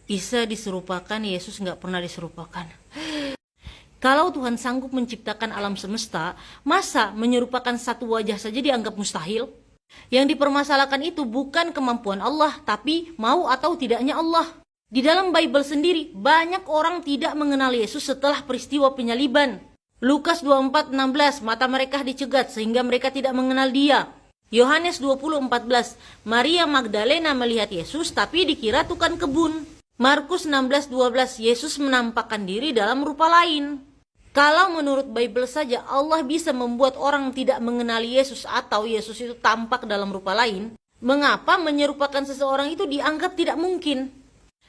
Isa diserupakan, Yesus nggak pernah diserupakan. Kalau Tuhan sanggup menciptakan alam semesta, masa menyerupakan satu wajah saja dianggap mustahil? Yang dipermasalahkan itu bukan kemampuan Allah, tapi mau atau tidaknya Allah. Di dalam Bible sendiri, banyak orang tidak mengenal Yesus setelah peristiwa penyaliban. Lukas 24:16, mata mereka dicegat sehingga mereka tidak mengenal dia. Yohanes 20:14, Maria Magdalena melihat Yesus tapi dikira tukang kebun. Markus 16:12, Yesus menampakkan diri dalam rupa lain. Kalau menurut Bible saja Allah bisa membuat orang tidak mengenali Yesus atau Yesus itu tampak dalam rupa lain, mengapa menyerupakan seseorang itu dianggap tidak mungkin?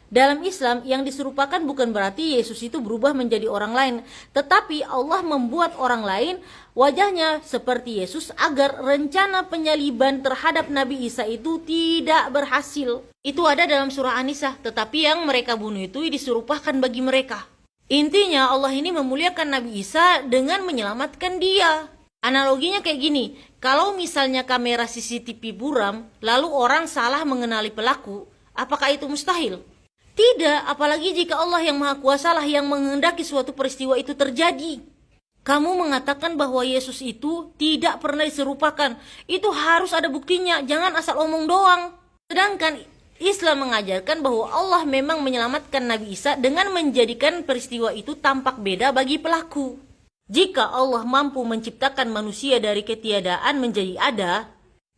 Dalam Islam, yang diserupakan bukan berarti Yesus itu berubah menjadi orang lain, tetapi Allah membuat orang lain wajahnya seperti Yesus agar rencana penyaliban terhadap Nabi Isa itu tidak berhasil. Itu ada dalam surah An-Nisa, tetapi yang mereka bunuh itu diserupakan bagi mereka. Intinya Allah ini memuliakan Nabi Isa dengan menyelamatkan dia. Analoginya kayak gini, kalau misalnya kamera CCTV buram, lalu orang salah mengenali pelaku, apakah itu mustahil? Tidak, apalagi jika Allah yang Maha Kuasa lah yang menghendaki suatu peristiwa itu terjadi. Kamu mengatakan bahwa Yesus itu tidak pernah diserupakan, itu harus ada buktinya, jangan asal omong doang. Sedangkan Islam mengajarkan bahwa Allah memang menyelamatkan Nabi Isa dengan menjadikan peristiwa itu tampak beda bagi pelaku. Jika Allah mampu menciptakan manusia dari ketiadaan menjadi ada,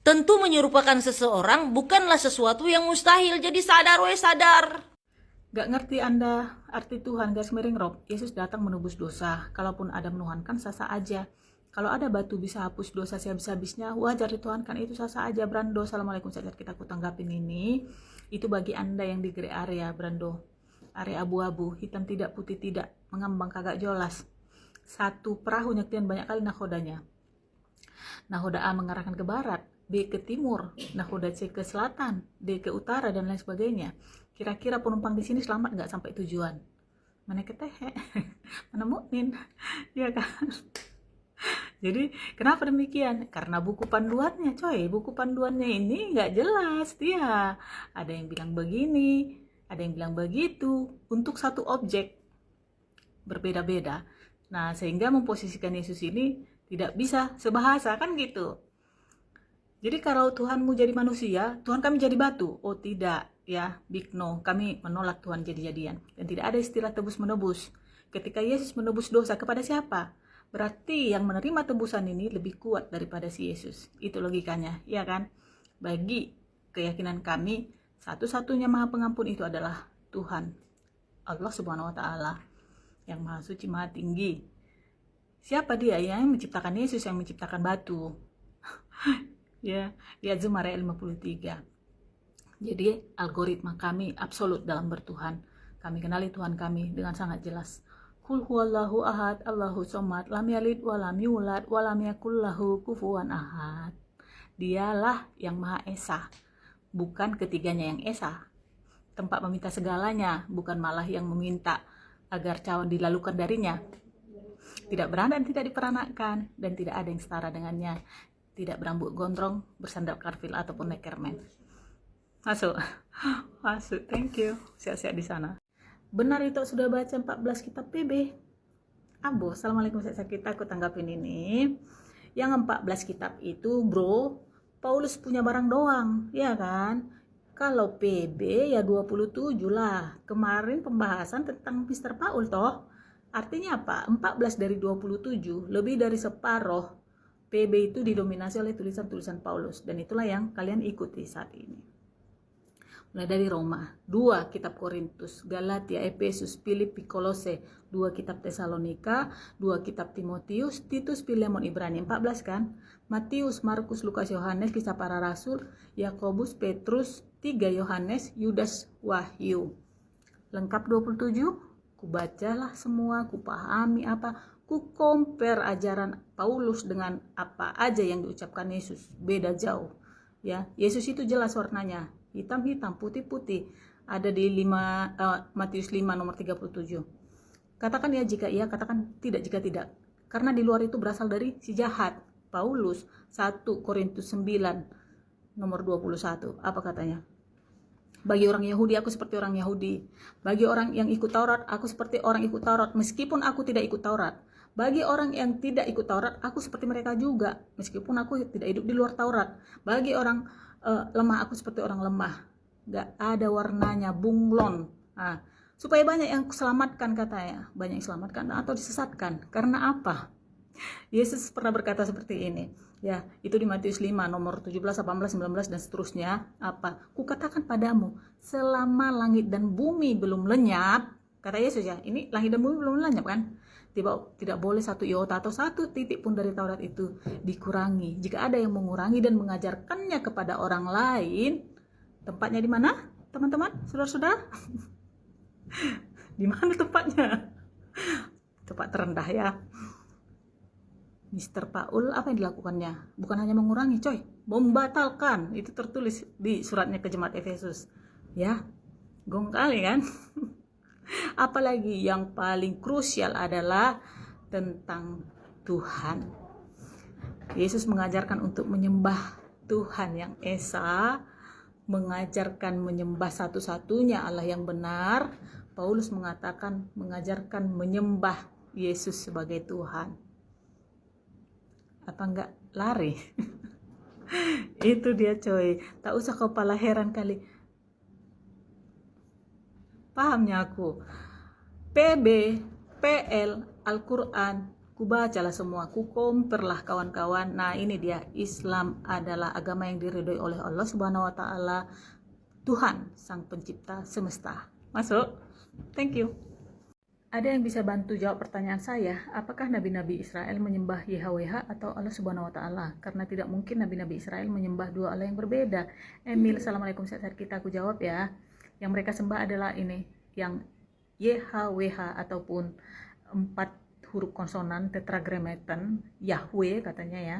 tentu menyerupakan seseorang bukanlah sesuatu yang mustahil. Jadi sadar sadar. Gak ngerti Anda arti Tuhan, guys, miring Rob. Yesus datang menebus dosa. Kalaupun ada menuhankan, sah-sah aja. Kalau ada batu bisa hapus dosa sehabis-habisnya, wajar dituhankan, itu sah-sah aja. Brando, assalamualaikum, saat kita aku tanggapin ini. Itu bagi Anda yang di grey area, Brando. Area abu-abu, hitam tidak, putih tidak, mengambang kagak jelas. Satu perahu nyektian banyak kali nahodanya. Nahoda A mengarahkan ke barat, B ke timur, nahoda C ke selatan, D ke utara, dan lain sebagainya. Kira-kira penumpang di sini selamat nggak sampai tujuan? Mana ketehe, mana mukmin, ya kan? Jadi kenapa demikian? Karena buku panduannya, coy. Buku panduannya ini nggak jelas, dia. Ada yang bilang begini, ada yang bilang begitu. Untuk satu objek berbeda-beda. Nah, sehingga memposisikan Yesus ini tidak bisa sebahasa, kan gitu. Jadi kalau Tuhanmu jadi manusia, Tuhan kami jadi batu. Oh tidak, ya, big no. Kami menolak Tuhan jadi-jadian. Dan tidak ada istilah tebus-menebus. Ketika Yesus menebus dosa kepada siapa? Berarti yang menerima tebusan ini lebih kuat daripada si Yesus. Itu logikanya, ya kan? Bagi keyakinan kami, satu-satunya Maha Pengampun itu adalah Tuhan, Allah Subhanahu wa Ta'ala, yang Maha Suci, Maha Tinggi. Siapa dia yang menciptakan Yesus, yang menciptakan batu? Ya, lihat Zumar 53. Jadi algoritma kami absolut dalam bertuhan. Kami kenali Tuhan kami dengan sangat jelas. Qul huwallahu ahad, Allahu somad, lam yalid wa lam yulad wa lam yakul lahu kufuwan ahad. Dialah yang Maha Esa, bukan ketiganya yang Esa. Tempat meminta segalanya, bukan malah yang meminta agar cawan dilalukan darinya. Tidak beranak dan tidak diperanakkan, dan tidak ada yang setara dengannya. Tidak berambut gondrong, bersandal karfil ataupun neckerman. Masuk, masuk, thank you. Siap-siap di sana. Benar itu sudah baca 14 kitab PB. Abo, assalamualaikum, saya kita aku tanggapin ini. Yang 14 kitab itu, bro, Paulus punya barang doang, ya kan? Kalau PB ya 27 lah. Kemarin pembahasan tentang Mr. Paul toh. Artinya apa? 14 dari 27, lebih dari separuh PB itu didominasi oleh tulisan-tulisan Paulus. Dan itulah yang kalian ikuti saat ini. Mulai dari Roma, 2 kitab Korintus, Galatia, Efesus, Filipi, Kolose, 2 kitab Tesalonika, 2 kitab Timotius, Titus, Filemon, Ibrani, 14 kan? Matius, Markus, Lukas, Yohanes, Kisah Para Rasul, Yakobus, Petrus, 3 Yohanes, Yudas, Wahyu. Lengkap 27? Kubacalah semua, kupahami apa, ku compare ajaran Paulus dengan apa aja yang diucapkan Yesus. Beda jauh. Ya, Yesus itu jelas warnanya. Hitam-hitam, putih-putih. Ada di Matius 5 nomor 37. Katakan ya jika iya, katakan tidak jika tidak. Karena di luar itu berasal dari si jahat. Paulus 1 Korintus 9 nomor 21. Apa katanya? Bagi orang Yahudi, aku seperti orang Yahudi. Bagi orang yang ikut Taurat, aku seperti orang ikut Taurat, meskipun aku tidak ikut Taurat. Bagi orang yang tidak ikut Taurat, aku seperti mereka juga, meskipun aku tidak hidup di luar Taurat. Bagi orang lemah, aku seperti orang lemah. Gak ada warnanya, bunglon. Nah, supaya banyak yang selamatkan katanya. Banyak yang selamatkan atau disesatkan. Karena apa? Yesus pernah berkata seperti ini. Ya, itu di Matius 5 nomor 17, 18, 19 dan seterusnya. Apa? Kukatakan padamu, selama langit dan bumi belum lenyap, kata Yesus ya, ini langit dan bumi belum lenyap kan? Tidak boleh satu iota atau satu titik pun dari Taurat itu dikurangi. Jika ada yang mengurangi dan mengajarkannya kepada orang lain, tempatnya di mana? Teman-teman, saudara-saudara? Di mana tempatnya? Tempat terendah ya. Mr. Paul, apa yang dilakukannya? Bukan hanya mengurangi, coy, membatalkan. Itu tertulis di suratnya ke jemaat Efesus. Ya, gong kali kan? Apalagi yang paling krusial adalah tentang Tuhan. Yesus mengajarkan untuk menyembah Tuhan yang Esa, mengajarkan menyembah satu-satunya Allah yang benar. Paulus mengatakan mengajarkan menyembah Yesus sebagai Tuhan. Apa enggak lari? Itu dia coy, tak usah kepala heran kali. Pahamnya aku. PB, PL, Al-Quran, ku bacalah semua, ku komperlah kawan-kawan. Nah ini dia, Islam adalah agama yang diridhoi oleh Allah Subhanahu wa Ta'ala, Tuhan Sang Pencipta semesta. Masuk? Thank you. Ada yang bisa bantu jawab pertanyaan saya, apakah nabi-nabi Israel menyembah YHWH atau Allah Subhanahu wa Ta'ala? Karena tidak mungkin nabi-nabi Israel menyembah dua Allah yang berbeda. Emil, assalamualaikum, sehat kita, aku jawab ya. Yang mereka sembah adalah ini, yang YHWH ataupun 4 huruf konsonan tetragrammaton, Yahweh katanya ya.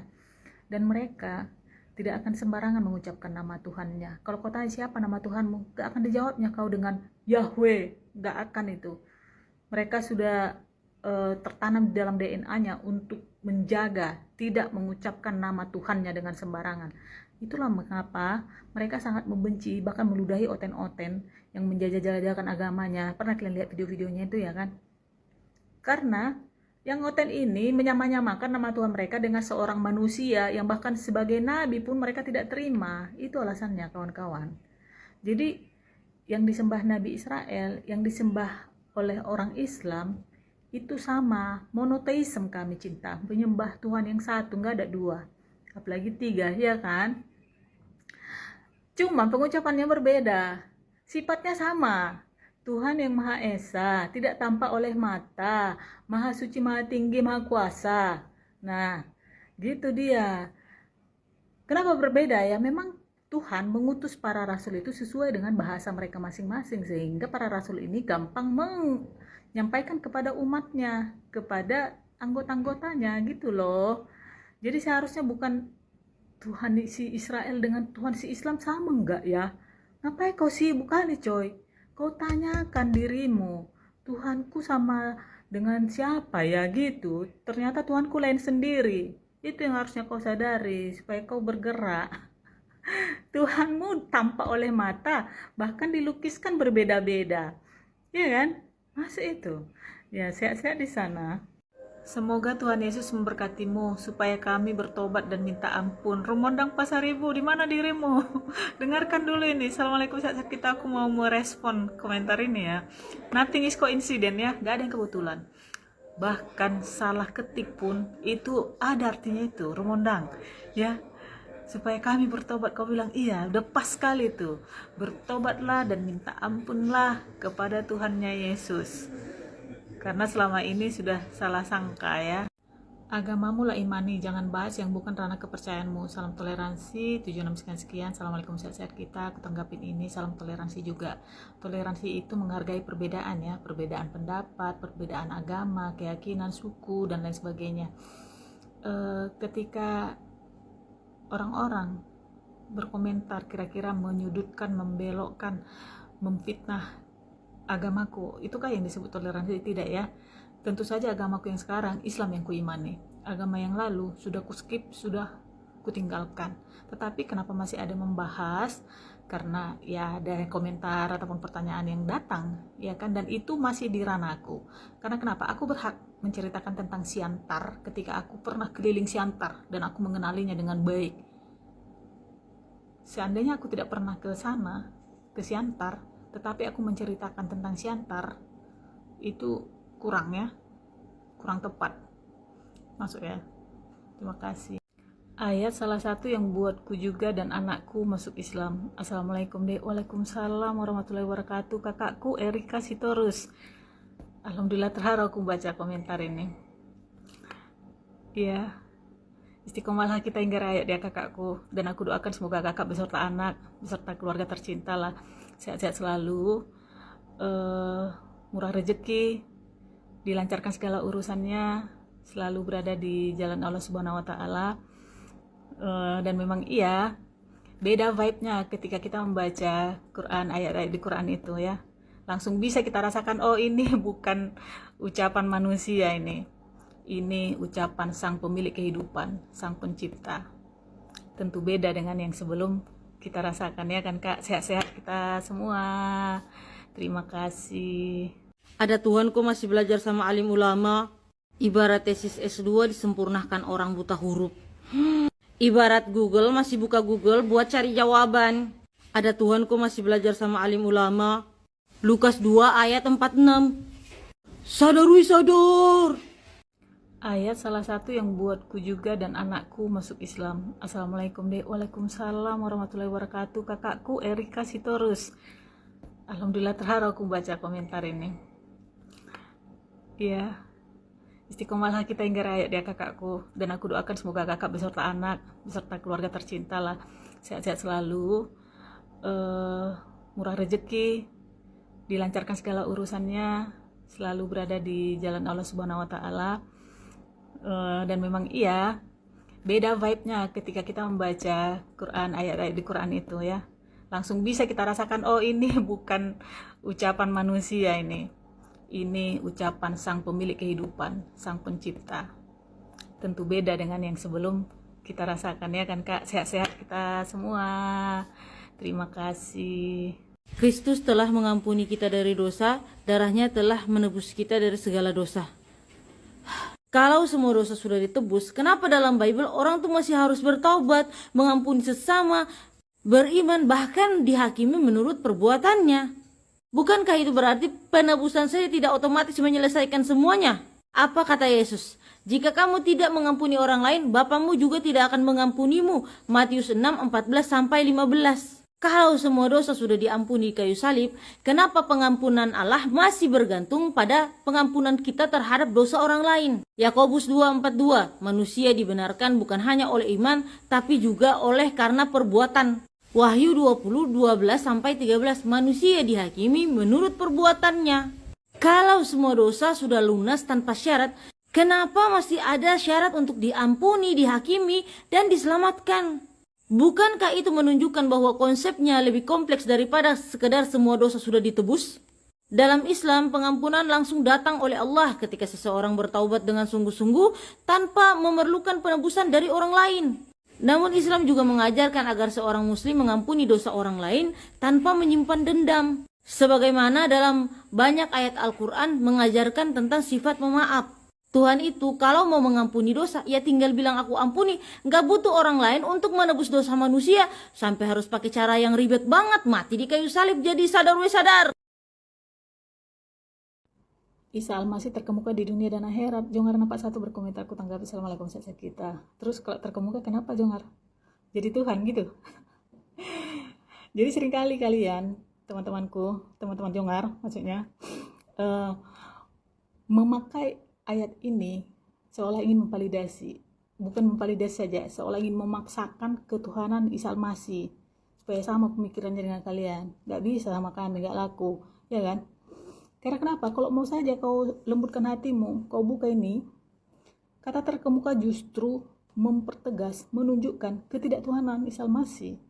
Dan mereka tidak akan sembarangan mengucapkan nama Tuhannya. Kalau kau tanya siapa nama Tuhanmu, gak akan dijawabnya kau dengan Yahweh, gak akan itu. Mereka sudah tertanam di dalam DNA-nya untuk menjaga, tidak mengucapkan nama Tuhannya dengan sembarangan. Itulah mengapa mereka sangat membenci, bahkan meludahi oten-oten yang menjajah-jajahkan agamanya. Pernah kalian lihat video-videonya itu ya kan? Karena yang oten ini menyamanyamakan nama Tuhan mereka dengan seorang manusia yang bahkan sebagai nabi pun mereka tidak terima. Itu alasannya kawan-kawan. Jadi yang disembah Nabi Israel, yang disembah oleh orang Islam itu sama, monoteisme kami cinta, menyembah Tuhan yang satu, nggak ada dua, apalagi tiga, ya kan? Cuma pengucapannya berbeda, sifatnya sama. Tuhan yang Maha Esa, tidak tampak oleh mata, Maha Suci, Maha Tinggi, Maha Kuasa. Nah, gitu dia. Kenapa berbeda ya? Memang Tuhan mengutus para rasul itu sesuai dengan bahasa mereka masing-masing, sehingga para rasul ini gampang menyampaikan kepada umatnya, kepada anggota-anggotanya gitu loh. Jadi seharusnya bukan Tuhan si Israel dengan Tuhan si Islam sama enggak ya? Ngapain kau sibuk kali coy? Kau tanyakan dirimu, Tuhanku sama dengan siapa ya gitu? Ternyata Tuhanku lain sendiri. Itu yang harusnya kau sadari supaya kau bergerak. Tuhanmu tampak oleh mata, bahkan dilukiskan berbeda-beda, ya kan? Masih itu, ya sehat-sehat di sana. Semoga Tuhan Yesus memberkatimu supaya kami bertobat dan minta ampun. Rumondang Pasaribu, di mana dirimu? Dengarkan dulu ini. Assalamualaikum, saat kita aku mau merespon komentar ini ya. Nothing is coincidence ya, gak ada yang kebetulan. Bahkan salah ketik pun itu ada artinya itu, Rumondang ya. Supaya kami bertobat, kau bilang iya, udah pas sekali tuh. Bertobatlah dan minta ampunlah kepada Tuhannya Yesus. Karena selama ini sudah salah sangka ya. Agamamu lah imani, jangan bahas yang bukan ranah kepercayaanmu. Salam toleransi, 76 sekian. Assalamualaikum, sehat-sehat kita. Aku tanggapin ini, salam toleransi juga. Toleransi itu menghargai perbedaan ya, perbedaan pendapat, perbedaan agama, keyakinan, suku, dan lain sebagainya. Ketika orang-orang berkomentar kira-kira menyudutkan, membelokkan, memfitnah agamaku, itukah yang disebut toleransi? Tidak ya. Tentu saja agamaku yang sekarang Islam yang kuimani. Agama yang lalu sudah ku skip, sudah ku tinggalkan. Tetapi kenapa masih ada membahas karena ya ada komentar ataupun pertanyaan yang datang, ya kan, dan itu masih di ranahku. Karena kenapa? Aku berhak menceritakan tentang Siantar ketika aku pernah keliling Siantar dan aku mengenalinya dengan baik. Seandainya aku tidak pernah ke sana, ke Siantar, tetapi aku menceritakan tentang Siantar, itu kurang ya, kurang tepat masuk ya. Terima kasih. Ayat salah satu yang buatku juga dan anakku masuk Islam. Assalamualaikum dek. Waalaikumsalam warahmatullahi wabarakatuh. Kakakku Erika Sitorus. Alhamdulillah terharu aku baca komentar ini. Ya, istiqomalah kita hingga raya dia kakakku. Dan aku doakan semoga kakak beserta anak, beserta keluarga tercinta lah, sehat-sehat selalu, murah rezeki, dilancarkan segala urusannya, selalu berada di jalan Allah Subhanahu Wa Taala. Dan memang iya, beda vibe-nya ketika kita membaca Quran, ayat-ayat di Quran itu ya. Langsung bisa kita rasakan, oh ini bukan ucapan manusia ini. Ini ucapan sang pemilik kehidupan, sang pencipta. Tentu beda dengan yang sebelum kita rasakan ya kan Kak. Sehat-sehat kita semua. Terima kasih. Ada Tuhan kok masih belajar sama alim ulama. Ibarat tesis S2 disempurnakan orang buta huruf. Ibarat Google masih buka Google buat cari jawaban. Ada Tuhan kok masih belajar sama alim ulama. Lukas 2 ayat 46. Sadar wih sadar. Ayat salah satu yang buatku juga dan anakku masuk Islam. Assalamualaikum dek. Waalaikumsalam warahmatullahi wabarakatuh. Kakakku Erika Sitorus. Alhamdulillah terharu aku baca komentar ini. Ya, istiqomalah kita hingga raya dia kakakku. Dan aku doakan semoga kakak beserta anak, beserta keluarga tercinta lah, sehat-sehat selalu, murah rezeki, dilancarkan segala urusannya, selalu berada di jalan Allah Subhanahu Wa Taala. Dan memang iya, beda vibe-nya ketika kita membaca Quran, ayat-ayat di Quran itu ya. Langsung bisa kita rasakan, oh ini bukan ucapan manusia ini. Ini ucapan sang pemilik kehidupan, sang pencipta. Tentu beda dengan yang sebelum kita rasakan ya kan Kak. Sehat-sehat kita semua. Terima kasih. Kristus telah mengampuni kita dari dosa, darahnya telah menebus kita dari segala dosa. Kalau semua dosa sudah ditebus, kenapa dalam Bible orang tuh masih harus bertaubat, mengampuni sesama, beriman, bahkan dihakimi menurut perbuatannya? Bukankah itu berarti penebusan saja tidak otomatis menyelesaikan semuanya? Apa kata Yesus? Jika kamu tidak mengampuni orang lain, Bapamu juga tidak akan mengampunimu. Matius 6:14-15. Kalau semua dosa sudah diampuni di kayu salib, kenapa pengampunan Allah masih bergantung pada pengampunan kita terhadap dosa orang lain? Yakobus 2:42, manusia dibenarkan bukan hanya oleh iman, tapi juga oleh karena perbuatan. Wahyu 20:12-13, manusia dihakimi menurut perbuatannya. Kalau semua dosa sudah lunas tanpa syarat, kenapa masih ada syarat untuk diampuni, dihakimi, dan diselamatkan? Bukankah itu menunjukkan bahwa konsepnya lebih kompleks daripada sekedar semua dosa sudah ditebus? Dalam Islam, pengampunan langsung datang oleh Allah ketika seseorang bertaubat dengan sungguh-sungguh tanpa memerlukan penebusan dari orang lain. Namun Islam juga mengajarkan agar seorang muslim mengampuni dosa orang lain tanpa menyimpan dendam. Sebagaimana dalam banyak ayat Al-Quran mengajarkan tentang sifat pemaaf. Tuhan itu kalau mau mengampuni dosa, ya tinggal bilang aku ampuni. Gak butuh orang lain untuk menebus dosa manusia. Sampai harus pakai cara yang ribet banget, mati di kayu salib jadi sadar we sadar. Isa Al-Masih terkemuka di dunia dan akhirat. Jongar nampak satu berkomentar, aku tanggapi assalamualaikum saja kita. Terus kalau terkemuka kenapa Jongar? Jadi Tuhan gitu. Jadi seringkali kalian, teman-temanku, teman-teman Jongar maksudnya, memakai ayat ini seolah ingin memvalidasi. Bukan memvalidasi saja, seolah ingin memaksakan ketuhanan Isa Al-Masih supaya sama pemikirannya dengan kalian. Gak bisa sama kami, gak laku, ya kan? Karena kenapa? Kalau mau saja kau lembutkan hatimu, kau buka ini, kata terkemuka justru mempertegas, menunjukkan ketidaktuhanan Isa Al-Masih.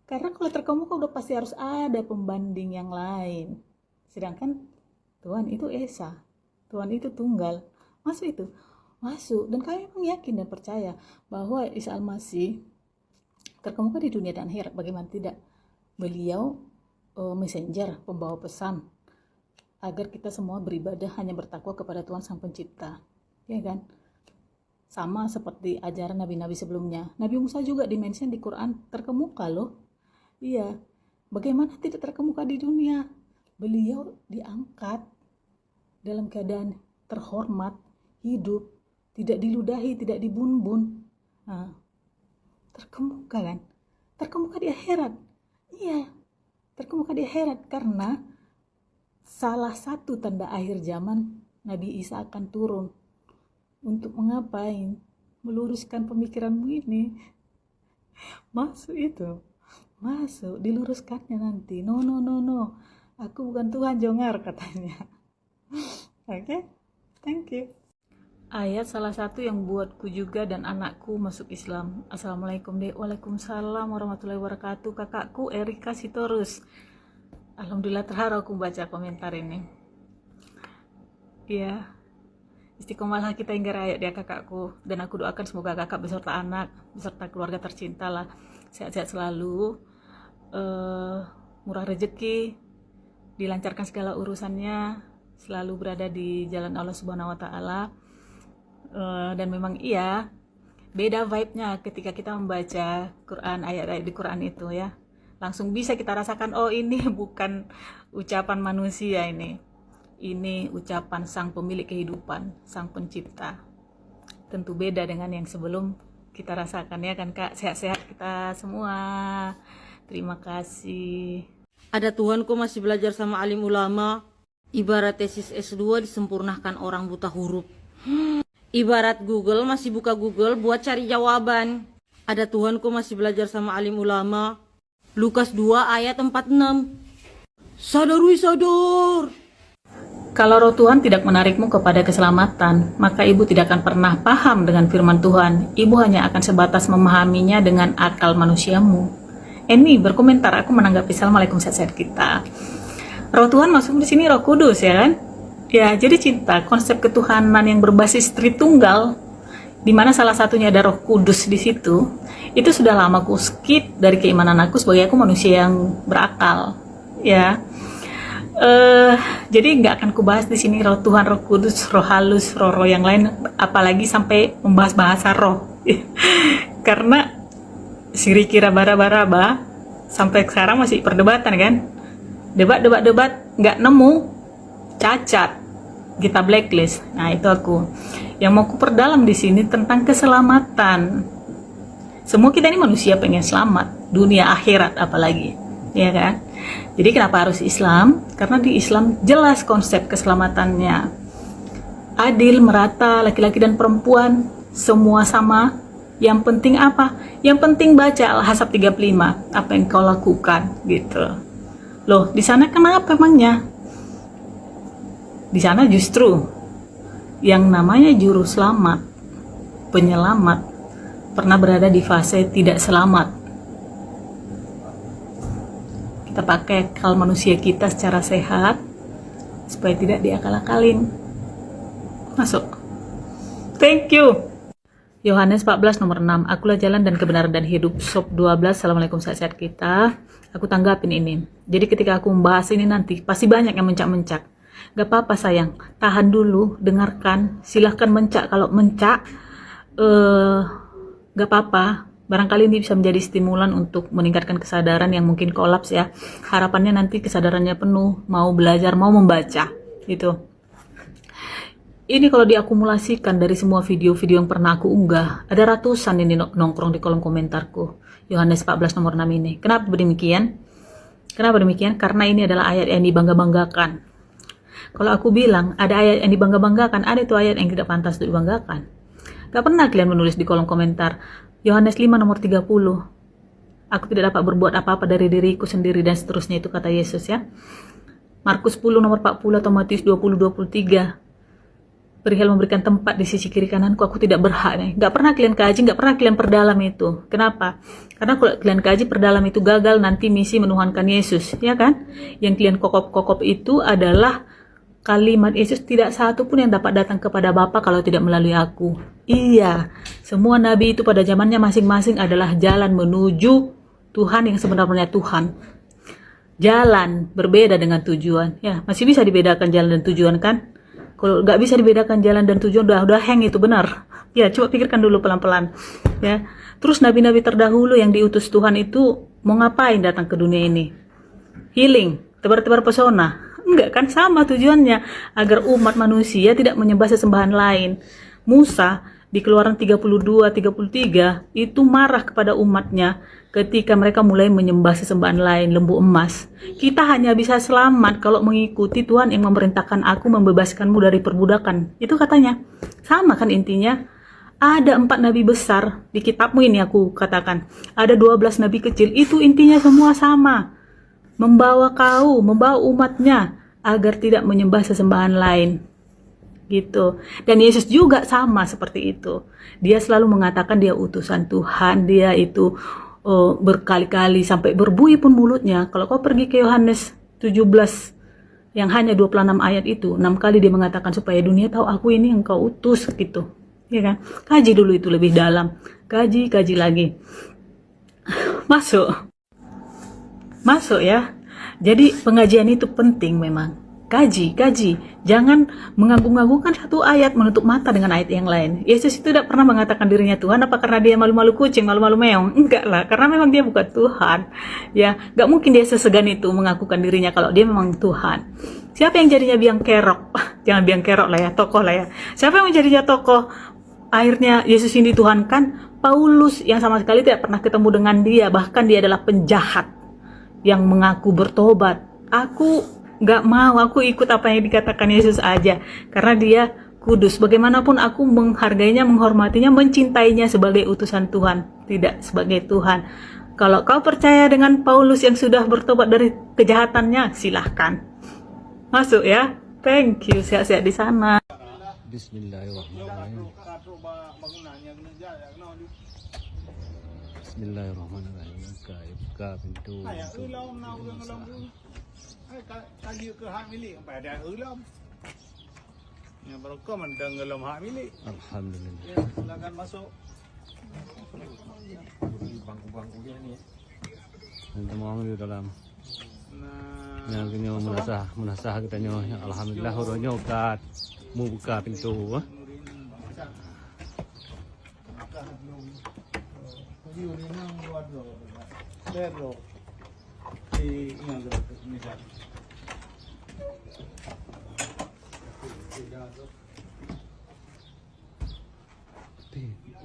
Karena kalau terkemuka udah pasti harus ada pembanding yang lain. Sedangkan Tuhan itu Esa, Tuhan itu tunggal. Masuk itu? Masuk. Dan kami memang yakin dan percaya bahwa Isa Al-Masih terkemuka di dunia dan akhirat. Bagaimana tidak? Beliau messenger, pembawa pesan agar kita semua beribadah hanya bertakwa kepada Tuhan Sang Pencipta, ya kan? Sama seperti ajaran nabi-nabi sebelumnya. Nabi Musa juga dimention di Quran terkemuka loh. Iya, bagaimana tidak terkemuka di dunia? Beliau diangkat dalam keadaan terhormat, hidup, tidak diludahi, tidak dibun-bun. Nah, terkemuka kan? Terkemuka di akhirat. Iya, terkemuka di akhirat karena salah satu tanda akhir zaman Nabi Isa akan turun. Untuk mengapain? Meluruskan pemikiranmu ini. Masuk itu. Masuk, diluruskannya nanti. No. Aku bukan Tuhan Jongar katanya. Oke, thank you. Ayat salah satu yang buatku juga dan anakku masuk Islam. Assalamualaikum dek. Waalaikumsalam warahmatullahi wabarakatuh. Kakakku Erika Sitorus. Alhamdulillah terharu aku baca komentar ini. Ya, istiqomalah kita hingga ayat ya kakakku. Dan aku doakan semoga kakak beserta anak, beserta keluarga tercinta lah, sehat-sehat selalu, murah rezeki, dilancarkan segala urusannya, selalu berada di jalan Allah Subhanahu Wa Taala. Dan memang iya, beda vibe-nya ketika kita membaca Quran, ayat-ayat di Quran itu ya. Langsung bisa kita rasakan, oh ini bukan ucapan manusia ini ucapan Sang Pemilik Kehidupan, Sang Pencipta. Tentu beda dengan yang sebelum kita rasakan ya kan Kak. Sehat-sehat kita semua. Terima kasih. Ada Tuhan kok masih belajar sama alim ulama. Ibarat tesis S2 disempurnakan orang buta huruf. Ibarat Google masih buka Google buat cari jawaban. Ada Tuhan kok masih belajar sama alim ulama. Lukas 2 ayat 46. Sadar. Kalau roh Tuhan tidak menarikmu kepada keselamatan, maka ibu tidak akan pernah paham dengan firman Tuhan. Ibu hanya akan sebatas memahaminya dengan akal manusiamu. Ini berkomentar, aku menanggapi. Assalamualaikum sehat-sehat kita. Roh Tuhan masuk di sini Roh Kudus ya kan? Ya, jadi cinta, konsep ketuhanan yang berbasis Tritunggal, di mana salah satunya ada Roh Kudus di situ. Itu sudah lama aku skip dari keimanan aku sebagai aku manusia yang berakal, ya. Jadi nggak akan kubahas di sini Roh Tuhan, Roh Kudus, Roh halus, roh yang lain, apalagi sampai membahas bahasa roh, karena siri kira bara-baraba sampai sekarang masih perdebatan kan, debat nggak nemu, cacat, kita blacklist. Nah itu aku yang mau ku perdalam di sini tentang keselamatan. Semua kita ini manusia pengen selamat, dunia akhirat apalagi, ya kan? Jadi kenapa harus Islam? Karena di Islam jelas konsep keselamatannya. Adil, merata, laki-laki dan perempuan, semua sama. Yang penting apa? Yang penting baca Al-Ahzab 35, apa yang kau lakukan, gitu. Loh, di sana kenapa emangnya? Di sana justru yang namanya juru selamat, penyelamat, pernah berada di fase tidak selamat. Kita pakai akal manusia kita secara sehat supaya tidak diakal-akalin. Masuk. Thank you. Yohanes 14 nomor 6. Akulah jalan dan kebenaran dan hidup. Sob 12. Assalamualaikum sehat-sehat kita. Aku tanggapin ini. Jadi ketika aku membahas ini nanti pasti banyak yang mencak-mencak. Gak apa-apa sayang, tahan dulu, dengarkan, silahkan mencak. Kalau mencak gak apa-apa, barangkali ini bisa menjadi stimulan untuk meningkatkan kesadaran yang mungkin kolaps ya. Harapannya nanti kesadarannya penuh, mau belajar, mau membaca gitu. Ini kalau diakumulasikan dari semua video-video yang pernah aku unggah, ada ratusan ini nongkrong di kolom komentarku. Yohanes 14 nomor 6 ini. Kenapa demikian? Karena ini adalah ayat yang dibangga-banggakan. Kalau aku bilang ada ayat yang dibangga-banggakan, ada itu ayat yang tidak pantas untuk dibanggakan. Gak pernah kalian menulis di kolom komentar, Yohanes 5 nomor 30, aku tidak dapat berbuat apa-apa dari diriku sendiri dan seterusnya, itu kata Yesus ya. Markus 10 nomor 40 atau Matius 20:23, perihal memberikan tempat di sisi kiri kananku, aku tidak berhak nih. Gak pernah kalian kaji, gak pernah kalian perdalam itu. Kenapa? Karena kalau kalian kaji perdalam itu gagal nanti misi menuhankan Yesus, ya kan? Yang kalian kokop-kokop itu adalah kalimat Yesus, tidak satu pun yang dapat datang kepada Bapa kalau tidak melalui aku. Iya, semua nabi itu pada zamannya masing-masing adalah jalan menuju Tuhan yang sebenarnya Tuhan. Jalan berbeda dengan tujuan. Ya, masih bisa dibedakan jalan dan tujuan kan? Kalau nggak bisa dibedakan jalan dan tujuan, udah hang itu benar. Ya, coba pikirkan dulu pelan-pelan. Ya, terus nabi-nabi terdahulu yang diutus Tuhan itu mau ngapain datang ke dunia ini? Healing, tebar-tebar pesona. Enggak kan, sama tujuannya, agar umat manusia tidak menyembah sesembahan lain. Musa di Keluaran 32-33 itu marah kepada umatnya ketika mereka mulai menyembah sesembahan lain, lembu emas. Kita hanya bisa selamat kalau mengikuti Tuhan yang memerintahkan aku membebaskanmu dari perbudakan. Itu katanya. Sama kan intinya. Ada 4 nabi besar di kitabmu ini, aku katakan. Ada 12 nabi kecil, itu intinya semua sama. Membawa umatnya agar tidak menyembah sesembahan lain. Gitu. Dan Yesus juga sama seperti itu. Dia selalu mengatakan dia utusan Tuhan, dia itu berkali-kali sampai berbunyi pun mulutnya. Kalau kau pergi ke Yohanes 17 yang hanya 26 ayat itu, 6 kali dia mengatakan supaya dunia tahu aku ini engkau utus gitu. Ya kan? Kaji dulu itu lebih dalam. Kaji lagi. Masuk ya. Jadi pengajian itu penting memang. Kaji. Jangan mengagung-agungkan satu ayat menutup mata dengan ayat yang lain. Yesus itu tidak pernah mengatakan dirinya Tuhan apa karena dia malu-malu kucing, malu-malu meong. Enggak lah, karena memang dia bukan Tuhan. Ya, enggak mungkin dia sesegan itu mengakukan dirinya kalau dia memang Tuhan. Siapa yang jadinya biang kerok? Jangan biang kerok lah ya, tokoh lah ya. Siapa yang menjadinya tokoh? Akhirnya Yesus ini Tuhan kan? Paulus yang sama sekali tidak pernah ketemu dengan dia, bahkan dia adalah penjahat yang mengaku bertobat. Aku gak mau, aku ikut apa yang dikatakan Yesus aja, karena dia kudus. Bagaimanapun aku menghargainya, menghormatinya, mencintainya sebagai utusan Tuhan, tidak sebagai Tuhan. Kalau kau percaya dengan Paulus yang sudah bertobat dari kejahatannya, silahkan masuk ya. Thank you, sehat-sehat di sana. Bismillahirrahmanirrahim. Bismillahirrahmanirrahim. Buka pintu. Kaji ke hak milik pada ulam. Yang berkah mendengar hak milik. Alhamdulillah. Ya, silakan masuk. Bangku-bangku dia ni. Nanti mau di dalam. Nah, Yang kini munasah katanya. Alhamdulillah horonya kat. Mau buka pintu. kaji ni nang luar tu. Pero di yang tu ni dah.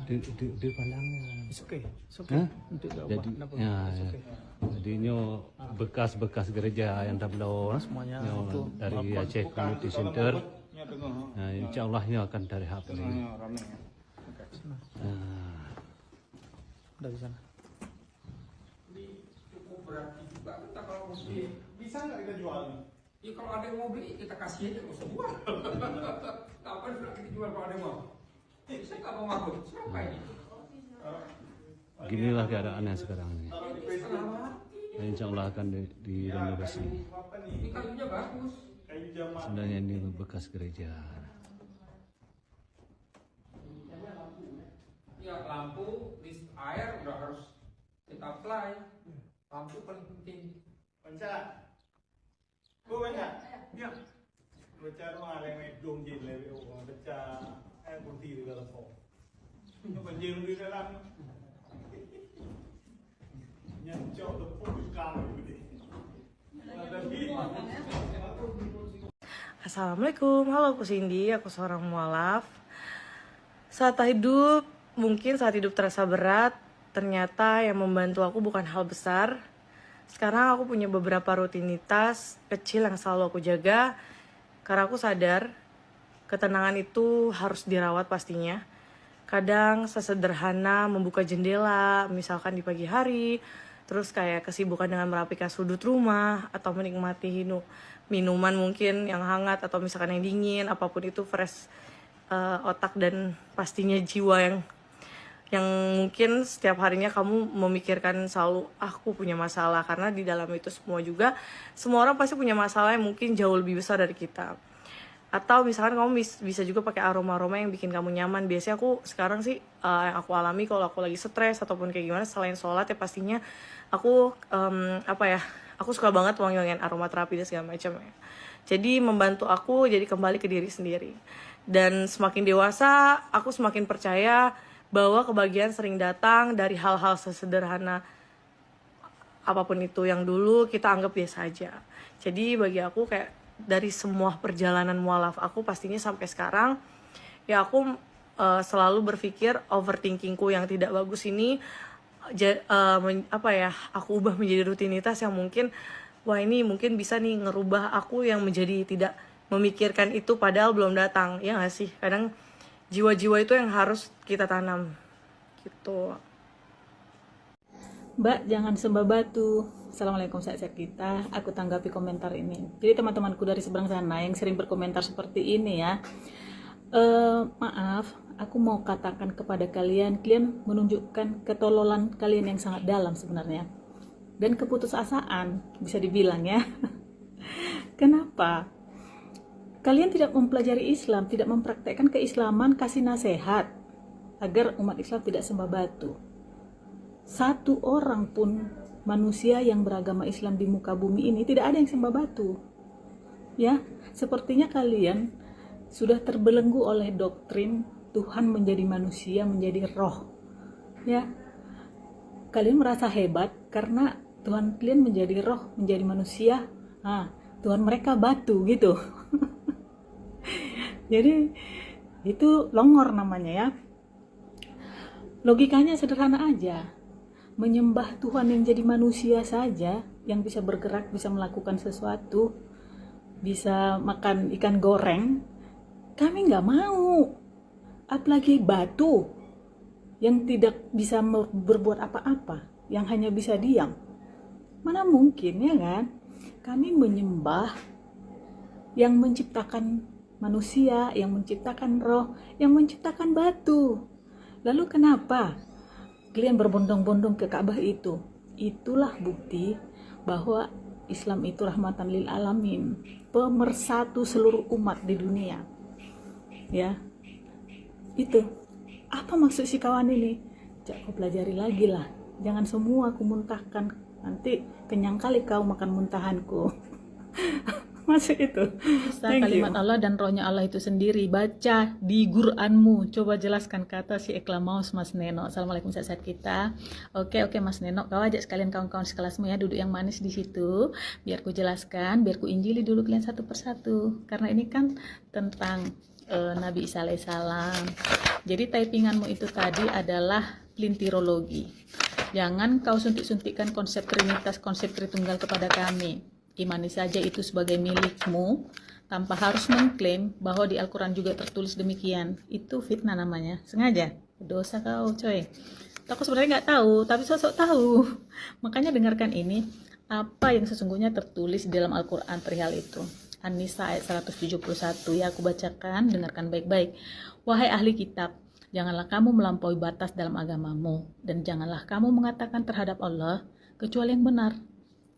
Di pandangnya. It's okay. Hah? Untuk Jadi jadinya bekas-bekas gereja yang dah belum Semuanya yang untuk dari apa, Aceh bukan Community untuk Center. apa, ya tengah. Nah, insya Allah ini akan dari HP ini. Ramai. Dari sana. Cukup berarti juga kita kalau mesti Bisa nggak kita jual? ya kalau ada yang mau beli kita kasih aja nggak usah buat kapan juga kita jual kalau ada yang mau saya nggak mau ngabut siapa ini Ginilah keadaannya sekarang ini. setengah mati Nah, insya Allah akan direnovasi. ini kayunya bagus Kayu jamaah. Sebenarnya ini bekas gereja. ya lampu list air udah harus kita apply lampu paling penting Panca. Bu banyak. Ya. Baca rumah yang medung je level baca kunti di dalam kau. Ini penjeng di dalam. Nyancok tu pun kau ni. Assalamualaikum, halo aku Cindy, aku seorang mualaf. Saat hidup, mungkin saat hidup terasa berat, ternyata yang membantu aku bukan hal besar. Sekarang aku punya beberapa rutinitas kecil yang selalu aku jaga, karena aku sadar ketenangan itu harus dirawat pastinya. Kadang sesederhana membuka jendela, misalkan di pagi hari, terus kayak kesibukan dengan merapikan sudut rumah, atau menikmati minuman mungkin yang hangat, atau misalkan yang dingin, apapun itu fresh otak dan pastinya jiwa yang mungkin setiap harinya kamu memikirkan selalu aku punya masalah, karena di dalam itu semua juga semua orang pasti punya masalah yang mungkin jauh lebih besar dari kita. Atau misalkan kamu bisa juga pakai aroma-aroma yang bikin kamu nyaman. Biasanya aku sekarang sih yang aku alami kalau aku lagi stres ataupun kayak gimana, selain sholat ya pastinya aku aku suka banget wangi-wangian aromaterapi dan segala macam ya. Jadi membantu aku jadi kembali ke diri sendiri. Dan semakin dewasa, aku semakin percaya bahwa kebahagiaan sering datang dari hal-hal sesederhana apapun itu yang dulu kita anggap biasa aja. Jadi bagi aku kayak dari semua perjalanan mualaf aku pastinya sampai sekarang ya aku selalu berpikir overthinkingku yang tidak bagus ini aku ubah menjadi rutinitas yang mungkin ini mungkin bisa nih ngerubah aku yang menjadi tidak memikirkan itu padahal belum datang. Ya nggak sih, kadang jiwa-jiwa itu yang harus kita tanam gitu. Mbak, jangan sembah batu. Assalamualaikum, sahabat kita. Aku tanggapi komentar ini. Jadi teman-temanku dari seberang sana yang sering berkomentar seperti ini ya, maaf, aku mau katakan kepada kalian menunjukkan ketololan kalian yang sangat dalam sebenarnya, dan keputusasaan bisa dibilang ya. Kenapa? Kalian tidak mempelajari Islam, tidak mempraktekkan keislaman, kasih nasihat agar umat Islam tidak sembah batu. Satu orang pun manusia yang beragama Islam di muka bumi ini tidak ada yang sembah batu. Ya, sepertinya kalian sudah terbelenggu oleh doktrin Tuhan menjadi manusia, menjadi roh. Ya, kalian merasa hebat karena Tuhan kalian menjadi roh, menjadi manusia. Tuhan mereka batu gitu. Jadi itu longor namanya ya. Logikanya sederhana aja. Menyembah Tuhan yang jadi manusia saja, yang bisa bergerak, bisa melakukan sesuatu, bisa makan ikan goreng, kami nggak mau. Apalagi batu yang tidak bisa berbuat apa-apa, yang hanya bisa diam. Mana mungkin ya kan? Kami menyembah yang menciptakan manusia, yang menciptakan roh, yang menciptakan batu. Lalu kenapa kalian berbondong-bondong ke Ka'bah itu? Itulah bukti bahwa Islam itu rahmatan lil alamin, pemersatu seluruh umat di dunia. Ya, itu. Apa maksud si kawan ini? Kau pelajari lagi lah. Jangan semua aku muntahkan. Nanti kenyang kali kau makan muntahanku. Masuk itu. Kalimat Allah dan rohnya Allah itu sendiri. Baca di Quranmu. Coba jelaskan kata si Eklamaus Mas Neno. Assalamualaikum sahabat kita. Oke Mas Neno, kau ajak sekalian kawan-kawan sekelasmu ya duduk yang manis di situ. Biar ku jelaskan, biar ku injili dulu kalian satu persatu. Karena ini kan tentang Nabi Isa alaihissalam. Jadi typinganmu itu tadi adalah plintirologi. Jangan kau suntik-suntikkan konsep trinitas, konsep tritunggal kepada kami. Imani saja itu sebagai milikmu tanpa harus mengklaim bahwa di Al-Quran juga tertulis demikian. Itu fitnah namanya. Sengaja. Dosa kau coy. Aku sebenarnya nggak tahu, tapi sosok tahu. Makanya dengarkan ini, apa yang sesungguhnya tertulis di dalam Al-Quran perihal itu. An-Nisa ayat 171 ya, aku bacakan, dengarkan baik-baik. Wahai ahli kitab, janganlah kamu melampaui batas dalam agamamu, dan janganlah kamu mengatakan terhadap Allah kecuali yang benar.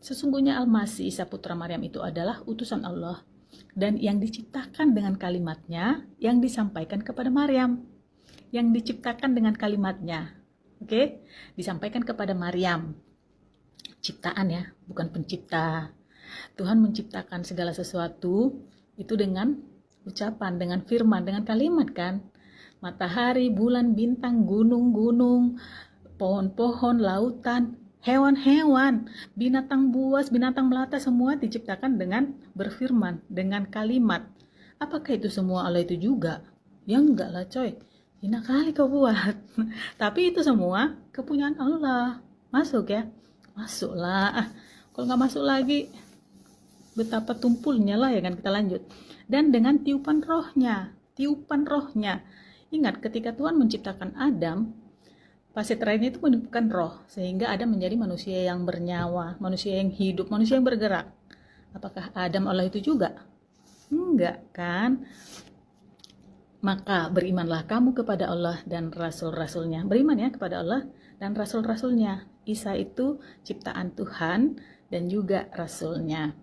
Sesungguhnya Al-Masih Isa putra Maryam itu adalah utusan Allah, dan yang diciptakan dengan kalimatnya yang disampaikan kepada Maryam. Yang diciptakan dengan kalimatnya, oke? Disampaikan kepada Maryam. Ciptaan ya, bukan pencipta. Tuhan menciptakan segala sesuatu itu dengan ucapan, dengan firman, dengan kalimat kan. Matahari, bulan, bintang, gunung-gunung, pohon-pohon, lautan, hewan-hewan, binatang buas, binatang melata, semua diciptakan dengan berfirman, dengan kalimat. Apakah itu semua Allah itu juga? Ya enggak lah coy, hina kali kau buat. Tapi itu semua kepunyaan Allah. Masuk ya? Masuklah. Kalau nggak masuk lagi, betapa tumpulnya lah ya kan. Kita lanjut. Dan dengan tiupan rohnya. Ingat ketika Tuhan menciptakan Adam, fase terakhirnya itu meniupkan roh, sehingga Adam menjadi manusia yang bernyawa, manusia yang hidup, manusia yang bergerak. Apakah Adam Allah itu juga? Enggak kan? Maka berimanlah kamu kepada Allah dan Rasul-Rasulnya. Beriman ya kepada Allah dan Rasul-Rasulnya. Isa itu ciptaan Tuhan dan juga Rasulnya.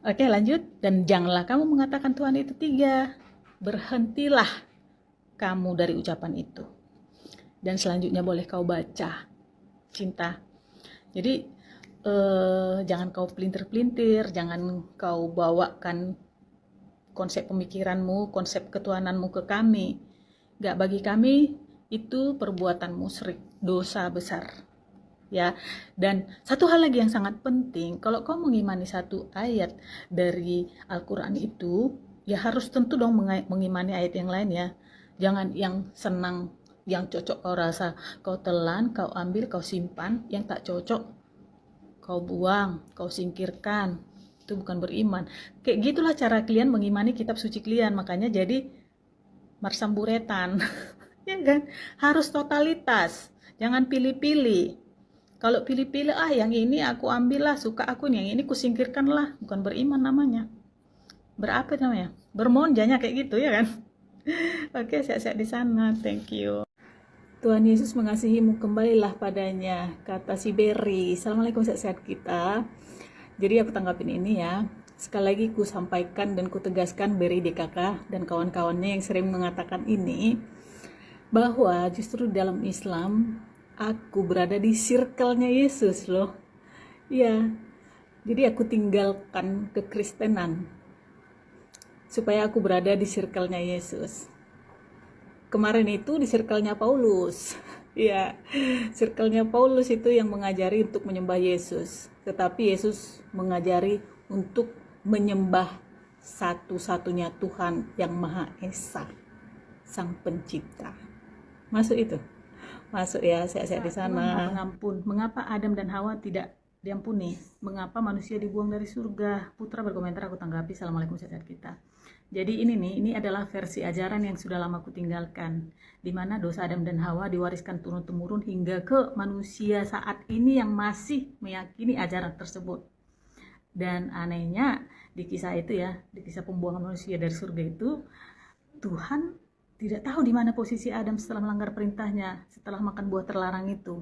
Oke, lanjut. Dan janganlah kamu mengatakan Tuhan itu 3. Berhentilah kamu dari ucapan itu. Dan selanjutnya boleh kau baca, Cinta. Jadi jangan kau pelintir-pelintir, jangan kau bawakan konsep pemikiranmu, konsep ketuhananmu ke kami. Gak, bagi kami itu perbuatan musyrik, dosa besar. Ya, dan satu hal lagi yang sangat penting, kalau kau mengimani satu ayat dari Al-Quran itu, ya harus tentu dong mengimani ayat yang lain ya. Jangan yang senang, yang cocok kau rasa, kau telan, kau ambil, kau simpan, yang tak cocok kau buang, kau singkirkan. Itu bukan beriman. Kayak gitulah cara kalian mengimani kitab suci kalian. Makanya jadi marsamburetan. Ya kan? Harus totalitas. Jangan pilih-pilih. Kalau pilih-pilih, yang ini aku ambil lah, suka aku, yang ini kusingkirkan lah. Bukan beriman namanya. Berapa namanya? Bermonjanya kayak gitu ya kan? Oke, sehat-sehat di sana. Thank you. Tuhan Yesus mengasihimu, kembalilah padanya, kata si Berry. Assalamualaikum, sehat-sehat kita. Jadi aku tanggapin ini ya. Sekali lagi ku sampaikan dan ku tegaskan Berry DKK dan kawan-kawannya yang sering mengatakan ini, bahwa justru dalam Islam aku berada di circle-nya Yesus loh. Ya, jadi aku tinggalkan kekristenan supaya aku berada di circle-nya Yesus. Kemarin itu di circle-nya Paulus. Ya, circle-nya Paulus itu yang mengajari untuk menyembah Yesus. Tetapi Yesus mengajari untuk menyembah satu-satunya Tuhan yang Maha Esa, Sang Pencipta. Masuk itu? Masuk ya, sehat-sehat di sana. Pengampun. Mengapa Adam dan Hawa tidak diampuni? Mengapa manusia dibuang dari surga? Putra berkomentar, aku tanggapi. Assalamualaikum, sehat-sehat kita. Jadi ini adalah versi ajaran yang sudah lama aku tinggalkan, di mana dosa Adam dan Hawa diwariskan turun-temurun hingga ke manusia saat ini yang masih meyakini ajaran tersebut. Dan anehnya di kisah itu ya, di kisah pembuangan manusia dari surga itu, Tuhan tidak tahu di mana posisi Adam setelah melanggar perintahnya, setelah makan buah terlarang itu.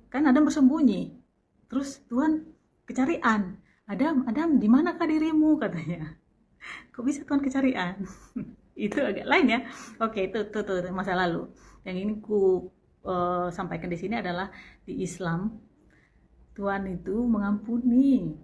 Kan Adam bersembunyi, terus Tuhan kecarian. Adam, di manakah dirimu, katanya. Kok bisa Tuhan kecarian? Itu agak lain ya. Oke, itu masa lalu. Yang ini ku sampaikan di sini adalah di Islam Tuhan itu mengampuni,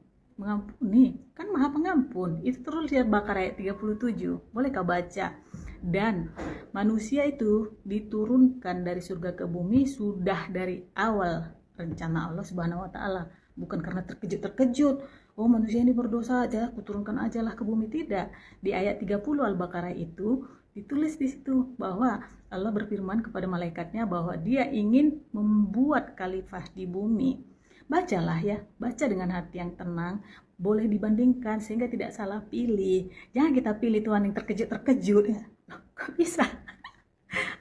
kan Maha Pengampun. Itu terus lihat Baqarah ayat 37. Boleh kau baca. Dan manusia itu diturunkan dari surga ke bumi sudah dari awal rencana Allah Subhanahu wa taala, bukan karena terkejut. Oh, manusia ini berdosa aja, kuturunkan aja lah ke bumi. Tidak. Di ayat 30 Al-Baqarah itu ditulis di situ bahwa Allah berfirman kepada malaikatnya bahwa dia ingin membuat khalifah di bumi. Bacalah ya, baca dengan hati yang tenang, boleh dibandingkan sehingga tidak salah pilih. Jangan kita pilih Tuhan yang terkejut-terkejut ya. Kok bisa?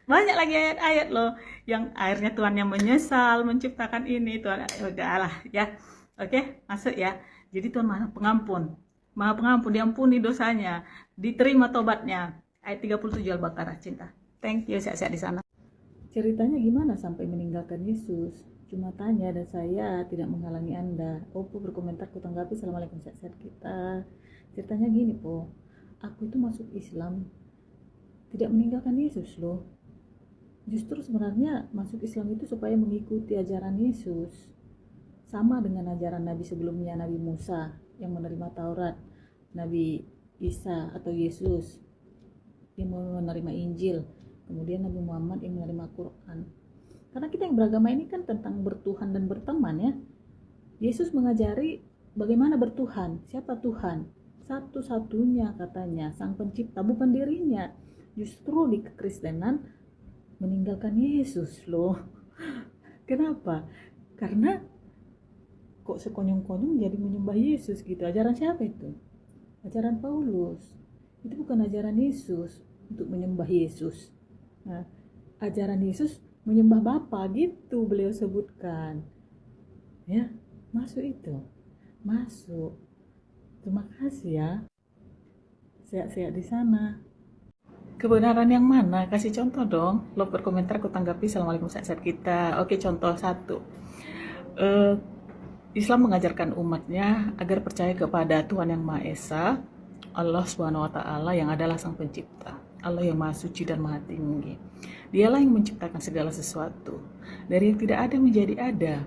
Banyak lagi ayat-ayat loh yang akhirnya Tuhan yang menyesal menciptakan ini. Tuhan, udahlah ya. Oke, masuk ya. Jadi Tuhan Maha Pengampun, diampuni dosanya, diterima tobatnya. Ayat 37 Al-Baqarah, Cinta. Thank you, sehat-sehat di sana. Ceritanya gimana sampai meninggalkan Yesus? Cuma tanya dan saya tidak menghalangi Anda. Oppo berkomentar, ku tanggapi. Assalamualaikum, sehat-sehat kita. Ceritanya gini, Po. Aku itu masuk Islam tidak meninggalkan Yesus loh. Justru sebenarnya masuk Islam itu supaya mengikuti ajaran Yesus. Sama dengan ajaran Nabi sebelumnya, Nabi Musa yang menerima Taurat, Nabi Isa atau Yesus yang menerima Injil, kemudian Nabi Muhammad yang menerima Quran. Karena kita yang beragama ini kan tentang bertuhan dan berteman ya. Yesus mengajari bagaimana bertuhan. Siapa Tuhan? Satu-satunya katanya, Sang Pencipta, bukan dirinya. Justru di kekristenan meninggalkan Yesus loh. Kenapa? Karena kok sekonyong-konyong jadi menyembah Yesus gitu. Ajaran siapa itu? Ajaran Paulus. Itu bukan ajaran Yesus untuk menyembah Yesus. Nah, ajaran Yesus menyembah Bapa gitu beliau sebutkan. Ya, masuk itu. Masuk. Terima kasih ya. Sehat-sehat di sana. Kebenaran yang mana? Kasih contoh dong. Lo berkomentar, aku tanggapi. Assalamualaikum, sehat-sehat kita. Oke, contoh 1. Islam mengajarkan umatnya agar percaya kepada Tuhan Yang Maha Esa, Allah Subhanahu wa Ta'ala, yang adalah Sang Pencipta, Allah yang Maha Suci dan Maha Tinggi. Dialah yang menciptakan segala sesuatu, dari yang tidak ada menjadi ada.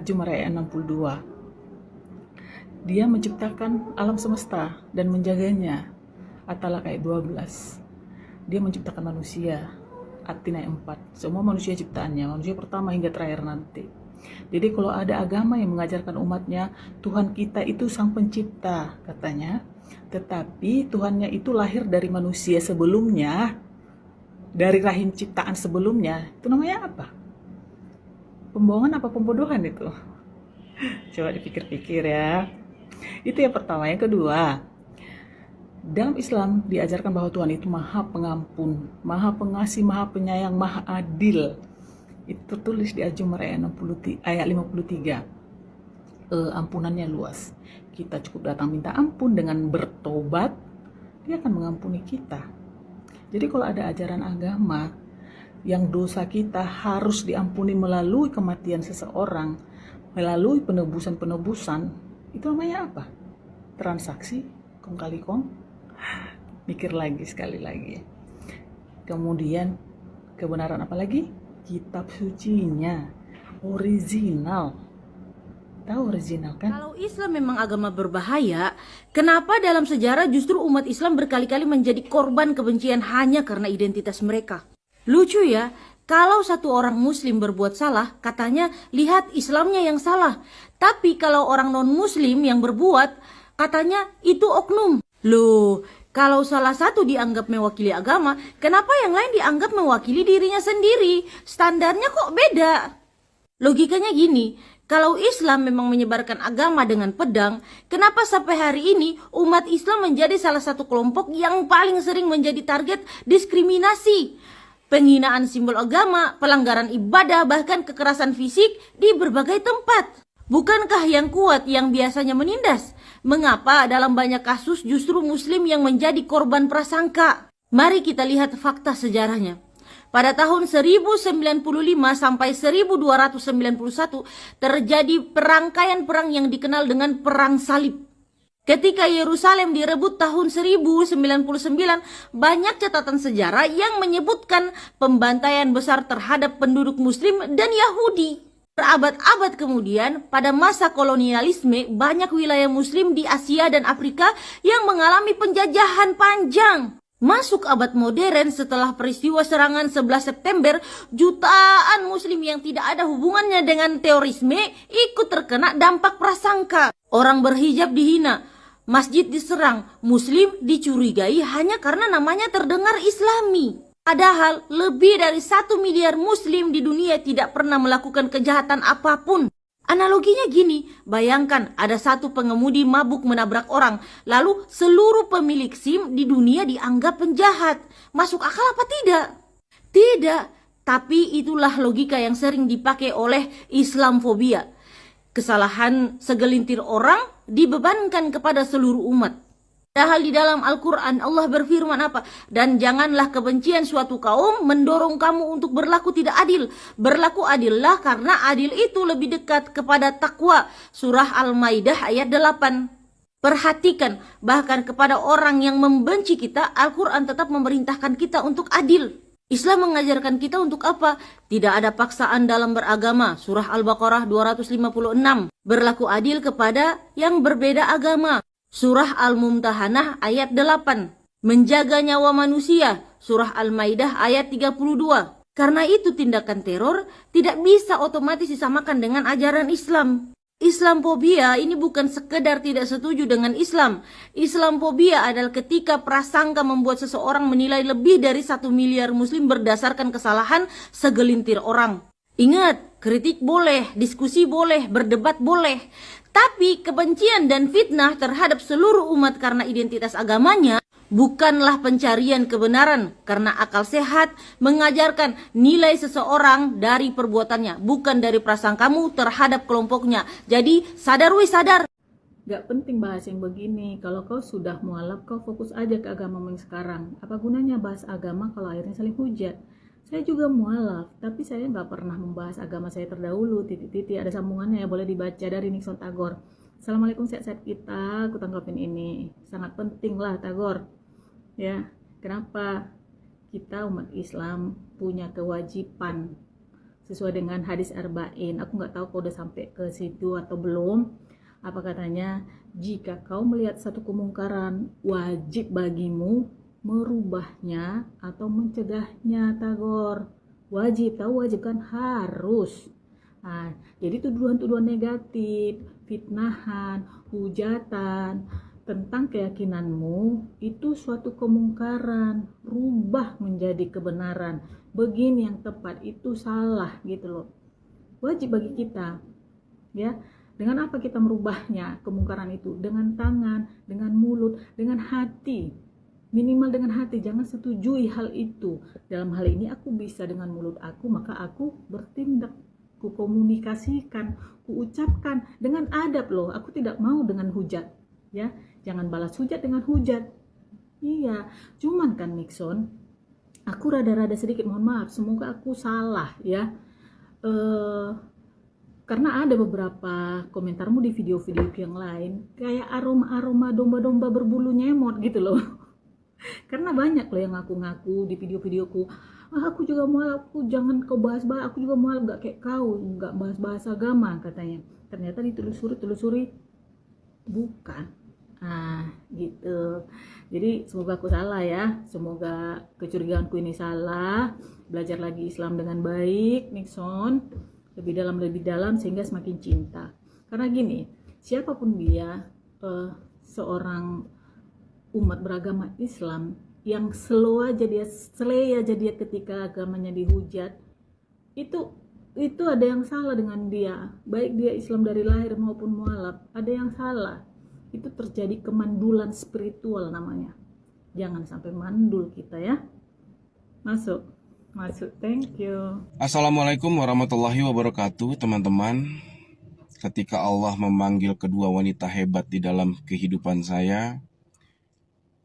Jumarat ayat 62. Dia menciptakan alam semesta dan menjaganya. At-Talaq ayat 12. Dia menciptakan manusia. At-Tin ayat 4. Semua manusia ciptaannya, manusia pertama hingga terakhir nanti. Jadi kalau ada agama yang mengajarkan umatnya Tuhan kita itu Sang Pencipta, katanya, tetapi Tuhannya itu lahir dari manusia sebelumnya, dari rahim ciptaan sebelumnya, itu namanya apa? Pembohongan apa pembodohan itu? Coba dipikir-pikir ya. Itu yang pertama. Yang kedua, dalam Islam diajarkan bahwa Tuhan itu Maha Pengampun, Maha Pengasih, Maha Penyayang, Maha Adil. Itu tertulis di Al-Jumarat ayat 53. Ampunannya luas. Kita cukup datang minta ampun dengan bertobat, Dia akan mengampuni kita. Jadi kalau ada ajaran agama yang dosa kita harus diampuni melalui kematian seseorang, melalui penebusan-penebusan, itu namanya apa? Transaksi, kong kali kong. Mikir lagi sekali lagi. Kemudian kebenaran apa lagi? Kitab sucinya, original. Tahu original kan? Kalau Islam memang agama berbahaya, kenapa dalam sejarah justru umat Islam berkali-kali menjadi korban kebencian hanya karena identitas mereka? Lucu ya, kalau satu orang muslim berbuat salah, katanya lihat Islamnya yang salah. Tapi kalau orang non-muslim yang berbuat, katanya itu oknum. Loh, kalau salah satu dianggap mewakili agama, kenapa yang lain dianggap mewakili dirinya sendiri? Standarnya kok beda? Logikanya gini, kalau Islam memang menyebarkan agama dengan pedang, kenapa sampai hari ini umat Islam menjadi salah satu kelompok yang paling sering menjadi target diskriminasi? Penghinaan simbol agama, pelanggaran ibadah, bahkan kekerasan fisik di berbagai tempat. Bukankah yang kuat yang biasanya menindas? Mengapa dalam banyak kasus justru muslim yang menjadi korban prasangka? Mari kita lihat fakta sejarahnya. Pada tahun 1095 sampai 1291 terjadi perangkaian perang yang dikenal dengan Perang Salib. Ketika Yerusalem direbut tahun 1099, banyak catatan sejarah yang menyebutkan pembantaian besar terhadap penduduk muslim dan Yahudi. Berabad-abad kemudian, pada masa kolonialisme, banyak wilayah muslim di Asia dan Afrika yang mengalami penjajahan panjang. Masuk abad modern setelah peristiwa serangan 11 September, jutaan muslim yang tidak ada hubungannya dengan terorisme ikut terkena dampak prasangka. Orang berhijab dihina, masjid diserang, muslim dicurigai hanya karena namanya terdengar islami. Padahal lebih dari 1 miliar muslim di dunia tidak pernah melakukan kejahatan apapun. Analoginya gini, bayangkan ada satu pengemudi mabuk menabrak orang, lalu seluruh pemilik SIM di dunia dianggap penjahat. Masuk akal apa tidak? Tidak, tapi itulah logika yang sering dipakai oleh Islamfobia. Kesalahan segelintir orang dibebankan kepada seluruh umat. Padahal di dalam Al-Quran Allah berfirman apa? Dan janganlah kebencian suatu kaum mendorong kamu untuk berlaku tidak adil. Berlaku adillah karena adil itu lebih dekat kepada takwa. Surah Al-Maidah ayat 8. Perhatikan, bahkan kepada orang yang membenci kita, Al-Quran tetap memerintahkan kita untuk adil. Islam mengajarkan kita untuk apa? Tidak ada paksaan dalam beragama. Surah Al-Baqarah 256. Berlaku adil kepada yang berbeda agama. Surah Al-Mumtahanah ayat 8. Menjaga nyawa manusia. Surah Al-Maidah ayat 32. Karena itu tindakan teror tidak bisa otomatis disamakan dengan ajaran Islam. Islamfobia ini bukan sekedar tidak setuju dengan Islam. Islamfobia adalah ketika prasangka membuat seseorang menilai lebih dari 1 miliar muslim berdasarkan kesalahan segelintir orang. Ingat, kritik boleh, diskusi boleh, berdebat boleh. Tapi kebencian dan fitnah terhadap seluruh umat karena identitas agamanya bukanlah pencarian kebenaran, karena akal sehat mengajarkan nilai seseorang dari perbuatannya, bukan dari prasangkamu terhadap kelompoknya. Jadi sadar wis sadar. Gak penting bahas yang begini. Kalau kau sudah mualaf, kau fokus aja ke agama yang sekarang. Apa gunanya bahas agama kalau akhirnya saling hujat? Saya juga mualaf, tapi saya nggak pernah membahas agama saya terdahulu. Titik-titik ada sambungannya ya, boleh dibaca dari Nixon Tagor. Assalamualaikum, sehat-sehat kita. Aku tanggapin ini sangat penting lah Tagor. Ya, kenapa kita umat Islam punya kewajiban sesuai dengan hadis Arba'in. Aku nggak tahu kau udah sampai ke situ atau belum. Apa katanya? Jika kau melihat satu kemungkaran, wajib bagimu merubahnya atau mencegahnya Tagor. Wajib, tahu wajib kan? Harus. Nah, jadi tuduhan-tuduhan negatif, fitnahan, hujatan tentang keyakinanmu itu suatu kemungkaran, rubah menjadi kebenaran. Begini yang tepat, itu salah gitu loh. Wajib bagi kita, ya. Dengan apa kita merubahnya kemungkaran itu? Dengan tangan, dengan mulut, dengan hati. Minimal dengan hati, jangan setujui hal itu. Dalam hal ini aku bisa dengan mulut aku, maka aku bertindak, ku komunikasikan, ku ucapkan dengan adab loh. Aku tidak mau dengan hujat, ya. Jangan balas hujat dengan hujat. Iya, cuman kan Nixon, aku rada-rada sedikit mohon maaf, semoga aku salah ya. Karena ada beberapa komentarmu di video-video yang lain kayak aroma-aroma domba-domba berbulu nyemot gitu loh. Karena banyak loh yang ngaku-ngaku di video-videoku, aku juga mualaf, aku jangan kau bahas-bahas, aku juga mualaf, gak kayak kau, gak bahas-bahas agama katanya. Ternyata ditelusuri bukan. Nah gitu. Jadi semoga aku salah ya, semoga kecurigaanku ini salah. Belajar lagi Islam dengan baik Nixon, lebih dalam sehingga semakin cinta. Karena gini, siapapun dia, seorang umat beragama Islam yang slow aja dia, slay aja dia ketika agamanya dihujat, itu ada yang salah dengan dia, baik dia Islam dari lahir maupun mualaf, ada yang salah. Itu terjadi kemandulan spiritual namanya. Jangan sampai mandul kita ya. Masuk, thank you. Assalamualaikum warahmatullahi wabarakatuh, teman-teman. Ketika Allah memanggil kedua wanita hebat di dalam kehidupan saya,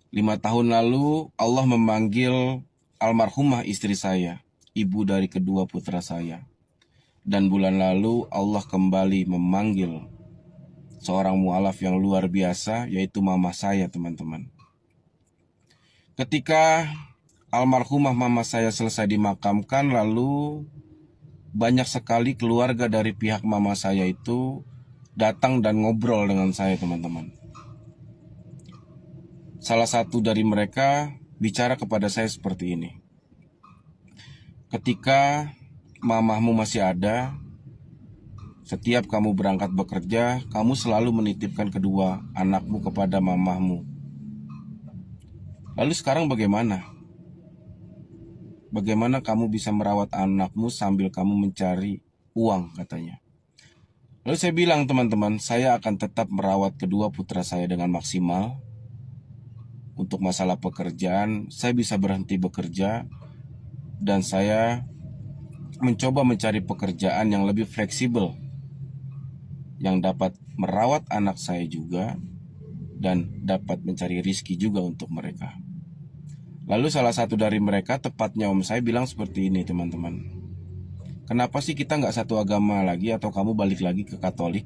5 tahun lalu Allah memanggil almarhumah istri saya, ibu dari kedua putra saya. Dan bulan lalu Allah kembali memanggil seorang mualaf yang luar biasa, yaitu mama saya, teman-teman. Ketika almarhumah mama saya selesai dimakamkan, lalu banyak sekali keluarga dari pihak mama saya itu datang dan ngobrol dengan saya, teman-teman. Salah satu dari mereka bicara kepada saya seperti ini. Ketika mamahmu masih ada, setiap kamu berangkat bekerja, kamu selalu menitipkan kedua anakmu kepada mamahmu. Lalu sekarang bagaimana? Bagaimana kamu bisa merawat anakmu sambil kamu mencari uang, katanya. Lalu saya bilang, teman-teman, saya akan tetap merawat kedua putra saya dengan maksimal. Untuk masalah pekerjaan, saya bisa berhenti bekerja dan saya mencoba mencari pekerjaan yang lebih fleksibel, yang dapat merawat anak saya juga dan dapat mencari rizki juga untuk mereka. Lalu salah satu dari mereka, tepatnya om saya, bilang seperti ini, teman-teman. Kenapa sih kita nggak satu agama lagi atau kamu balik lagi ke Katolik?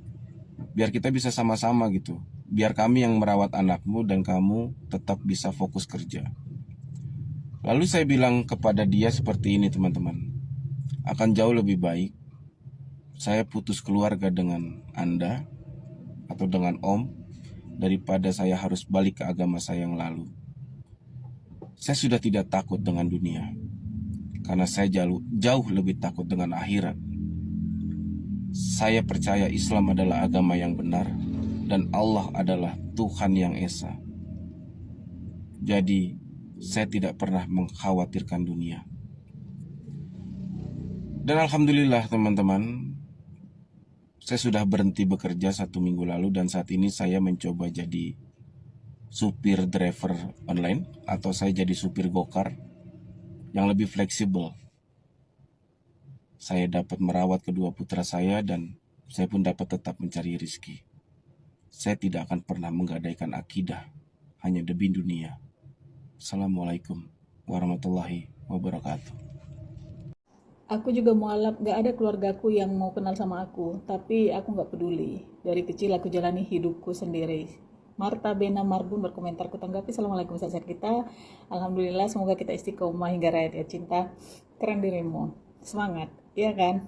Biar kita bisa sama-sama gitu. Biar kami yang merawat anakmu dan kamu tetap bisa fokus kerja. Lalu saya bilang kepada dia seperti ini, teman-teman. Akan jauh lebih baik saya putus keluarga dengan Anda atau dengan Om daripada saya harus balik ke agama saya yang lalu. Saya sudah tidak takut dengan dunia, karena saya jauh lebih takut dengan akhirat. Saya percaya Islam adalah agama yang benar dan Allah adalah Tuhan yang Esa. Jadi saya tidak pernah mengkhawatirkan dunia. Dan alhamdulillah, teman-teman, saya sudah berhenti bekerja 1 minggu lalu dan saat ini saya mencoba jadi supir driver online atau saya jadi supir gokar yang lebih fleksibel. Saya dapat merawat kedua putra saya dan saya pun dapat tetap mencari rezeki. Saya tidak akan pernah menggadaikan akidah hanya demi dunia. Assalamualaikum warahmatullahi wabarakatuh. Aku juga mualaf, gak ada keluargaku yang mau kenal sama aku, tapi aku gak peduli. Dari kecil aku jalani hidupku sendiri. Marta Bena Marbun berkomentar, ku tanggapi, Assalamualaikum sahabat kita. Alhamdulillah, semoga kita istiqomah hingga rakyat ya cinta. Keren dirimu, semangat, ya kan?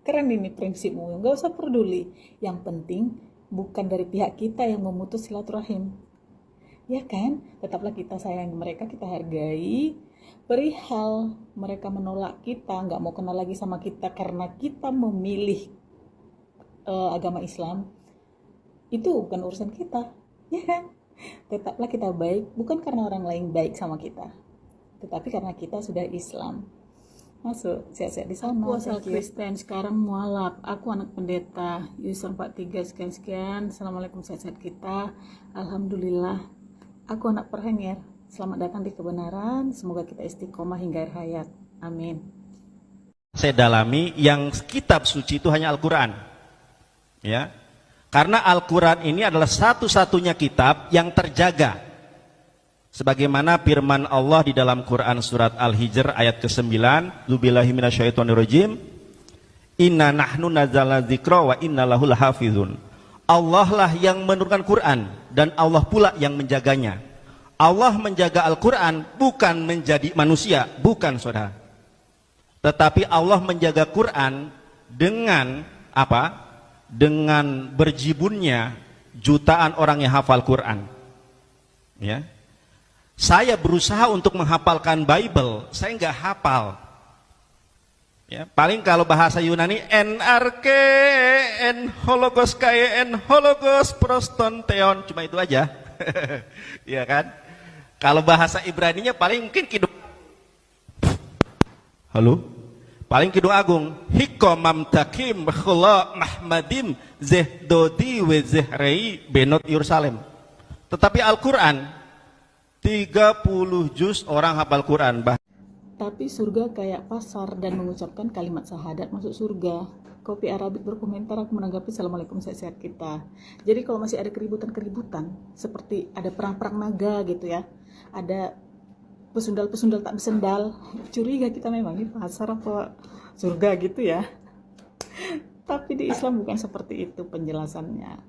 Keren ini prinsipmu, gak usah peduli. Yang penting bukan dari pihak kita yang memutus silaturahim, ya kan? Tetaplah kita sayangi mereka, kita hargai. Perihal mereka menolak kita, nggak mau kenal lagi sama kita karena kita memilih agama Islam, itu bukan urusan kita, ya kan? Tetaplah kita baik, bukan karena orang lain baik sama kita, tetapi karena kita sudah Islam. Masuk, sehat-sehat di sana. Aku asal Kristen, sekarang mualaf. Aku anak pendeta, user 43 sekian-sekian. Assalamualaikum, sehat-sehat kita. Alhamdulillah, aku anak perhenger. Selamat datang di kebenaran, semoga kita istiqomah hingga akhir hayat. Amin. Saya dalami, yang kitab suci itu hanya Al-Quran, ya, karena Al-Quran ini adalah satu-satunya kitab yang terjaga, sebagaimana firman Allah di dalam Quran surat Al-Hijr ayat ke-9, Zubillahi minasyaitonirrajim, inna nahnu nazzalna dzikra wa inna lahu lahafizun. Allah lah yang menurunkan Quran dan Allah pula yang menjaganya. Allah menjaga Al-Quran bukan menjadi manusia, bukan saudara. Tetapi Allah menjaga Quran dengan apa? Dengan berjibunnya jutaan orang yang hafal Quran. Ya. Saya berusaha untuk menghafalkan Bible, saya nggak hafal. Ya, paling kalau bahasa Yunani NRK, en hologos kae, en hologos prostonteon, cuma itu aja. Ya kan? Kalau bahasa Ibraninya paling mungkin kidung. Halo? Paling kidung agung. Hikomam takim khula mahmadim zehdodi we zehrei benot Yerusalem. Tetapi Al-Quran 30 juz orang hafal Quran. Tapi surga kayak pasar dan mengucapkan kalimat syahadat masuk surga. Kopi Arabik berkomentar, aku menanggapi, Assalamualaikum sehat-sehat kita. Jadi kalau masih ada keributan-keributan, seperti ada perang-perang naga gitu ya, ada pesundal-pesundal tak bersendal, curiga kita memang ini pasar apa surga gitu ya. Tapi di Islam bukan seperti itu penjelasannya.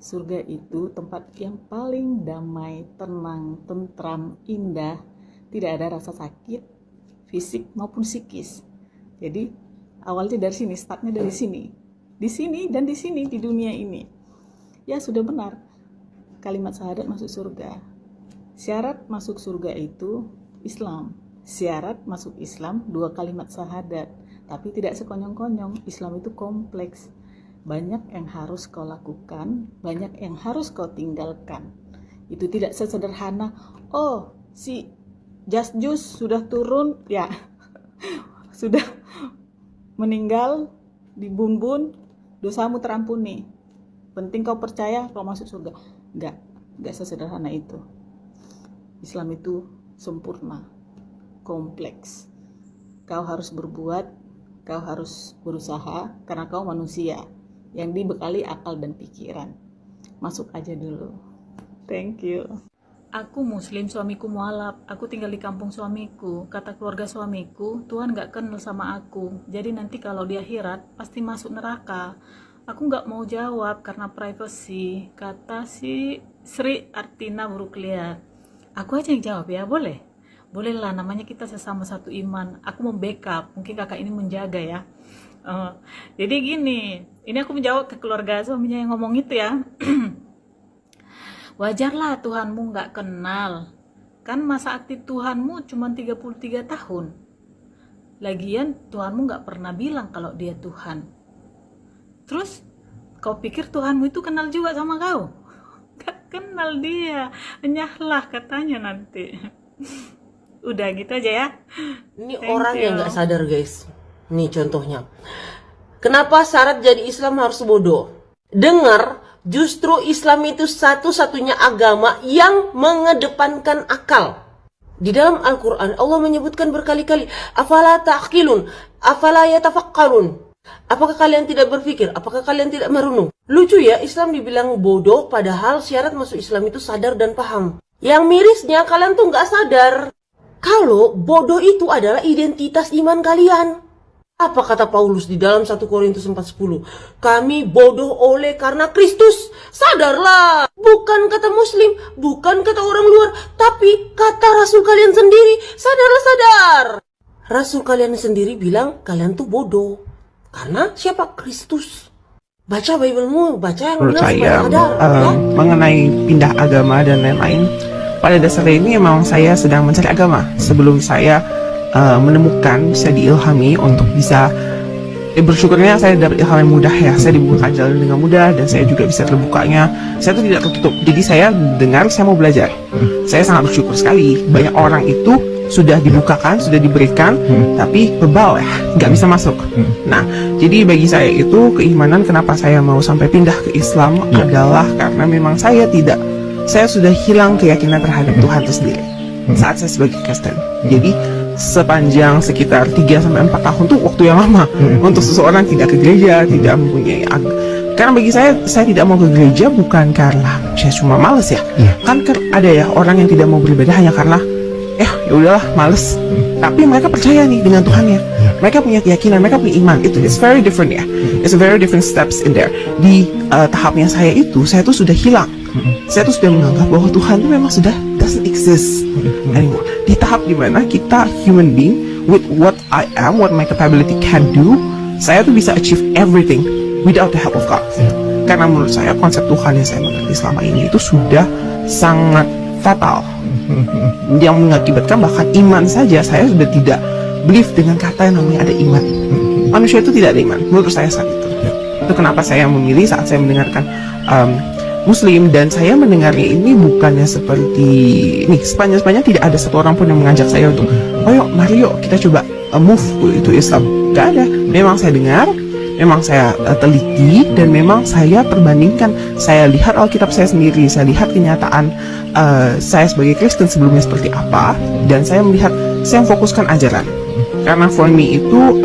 Surga itu tempat yang paling damai, tenang, tentram, indah, tidak ada rasa sakit, fisik maupun psikis. Jadi awalnya dari sini, startnya dari sini, di sini dan di sini, di dunia ini. Ya sudah benar, kalimat syahadat masuk surga. Syarat masuk surga itu Islam. Syarat masuk Islam 2 kalimat syahadat. Tapi tidak sekonyong-konyong, Islam itu kompleks. Banyak yang harus kau lakukan, banyak yang harus kau tinggalkan. Itu tidak sesederhana, oh si Just sudah turun, ya sudah meninggal di bumbun, dosamu terampuni, penting kau percaya kau masuk surga. Enggak sesederhana itu. Islam itu sempurna, kompleks. Kau harus berbuat, kau harus berusaha, karena kau manusia yang dibekali akal dan pikiran. Masuk aja dulu. Thank you. Aku muslim, suamiku mualaf. Aku tinggal di kampung suamiku. Kata keluarga suamiku, Tuhan gak kenal sama aku. Jadi nanti kalau di akhirat pasti masuk neraka. Aku gak mau jawab karena privacy. Kata si Sri Artina Bruklia. Aku aja yang jawab ya, boleh? Boleh lah, namanya kita sesama satu iman. Aku mau backup, mungkin kakak ini menjaga ya. Jadi gini, ini aku menjawab ke keluarga suaminya yang ngomong itu ya. Wajarlah Tuhanmu gak kenal. Kan masa aktif Tuhanmu cuma 33 tahun. Lagian Tuhanmu gak pernah bilang kalau dia Tuhan. Terus kau pikir Tuhanmu itu kenal juga sama kau? Gak kenal dia. Nyahlah katanya nanti. Udah gitu aja ya. Ini orang yang gak sadar guys. Nih contohnya. Kenapa syarat jadi Islam harus bodoh? Dengar, justru Islam itu satu-satunya agama yang mengedepankan akal. Di dalam Al-Quran Allah menyebutkan berkali-kali, afala ta'qilun, afala yatafakkarun. Apakah kalian tidak berpikir? Apakah kalian tidak merenung? Lucu ya, Islam dibilang bodoh padahal syarat masuk Islam itu sadar dan paham. Yang mirisnya kalian tuh nggak sadar kalau bodoh itu adalah identitas iman kalian. Apa kata Paulus di dalam 1 Korintus 4:10? Kami bodoh oleh karena Kristus. Sadarlah, bukan kata Muslim, bukan kata orang luar, tapi kata rasul kalian sendiri. Sadarlah, sadar. Rasul kalian sendiri bilang kalian tuh bodoh. Karena siapa? Kristus. Baca Biblemu, baca yang Menurut benar supaya saya sadar. Ya? mengenai pindah agama dan lain-lain, pada dasarnya ini memang saya sedang mencari agama sebelum saya menemukan, bisa diilhami untuk bisa bersyukurnya saya dapat ilham yang mudah ya, saya dibukakan jalan dengan mudah dan saya juga bisa terbukanya, saya tuh tidak tertutup, jadi saya dengar, saya mau belajar. Saya sangat bersyukur sekali, banyak orang itu sudah dibukakan, sudah diberikan, tapi bebal ya, nggak bisa masuk. Nah, jadi bagi saya itu keimanan kenapa saya mau sampai pindah ke Islam adalah karena memang saya sudah hilang keyakinan terhadap Tuhan itu sendiri saat saya sebagai Kristen. Jadi sepanjang sekitar 3-4 tahun tuh waktu yang lama untuk seseorang tidak ke gereja, tidak mempunyai karena bagi saya tidak mau ke gereja bukan karena saya cuma males ya. Kan ada ya orang yang tidak mau beribadah hanya karena ya udahlah males. Tapi mereka percaya nih dengan Tuhannya. Mereka punya keyakinan, mereka punya iman. It's very different ya. It's a very different steps in there. Di tahapnya saya tuh sudah hilang. Saya tuh sudah menganggap bahwa Tuhan itu memang sudah doesn't exist anymore. Di tahap dimana kita human being with what I am, what my capability can do, saya tuh bisa achieve everything without the help of God. Karena menurut saya konsep Tuhan yang saya mengerti selama ini itu sudah sangat fatal, yang mengakibatkan bahkan iman saja saya sudah tidak believe dengan kata yang namanya ada iman. Manusia itu tidak ada iman menurut saya saat itu. Itu kenapa saya memilih saat saya mendengarkan Muslim, dan saya mendengarnya ini bukannya seperti nih sepanjang tidak ada satu orang pun yang mengajak saya untuk mari yuk kita coba move itu Islam. Gak ada. Memang saya dengar, memang saya teliti, dan memang saya perbandingkan. Saya lihat Alkitab saya sendiri, saya lihat kenyataan saya sebagai Kristen sebelumnya seperti apa, dan saya melihat, saya fokuskan ajaran. Karena for me itu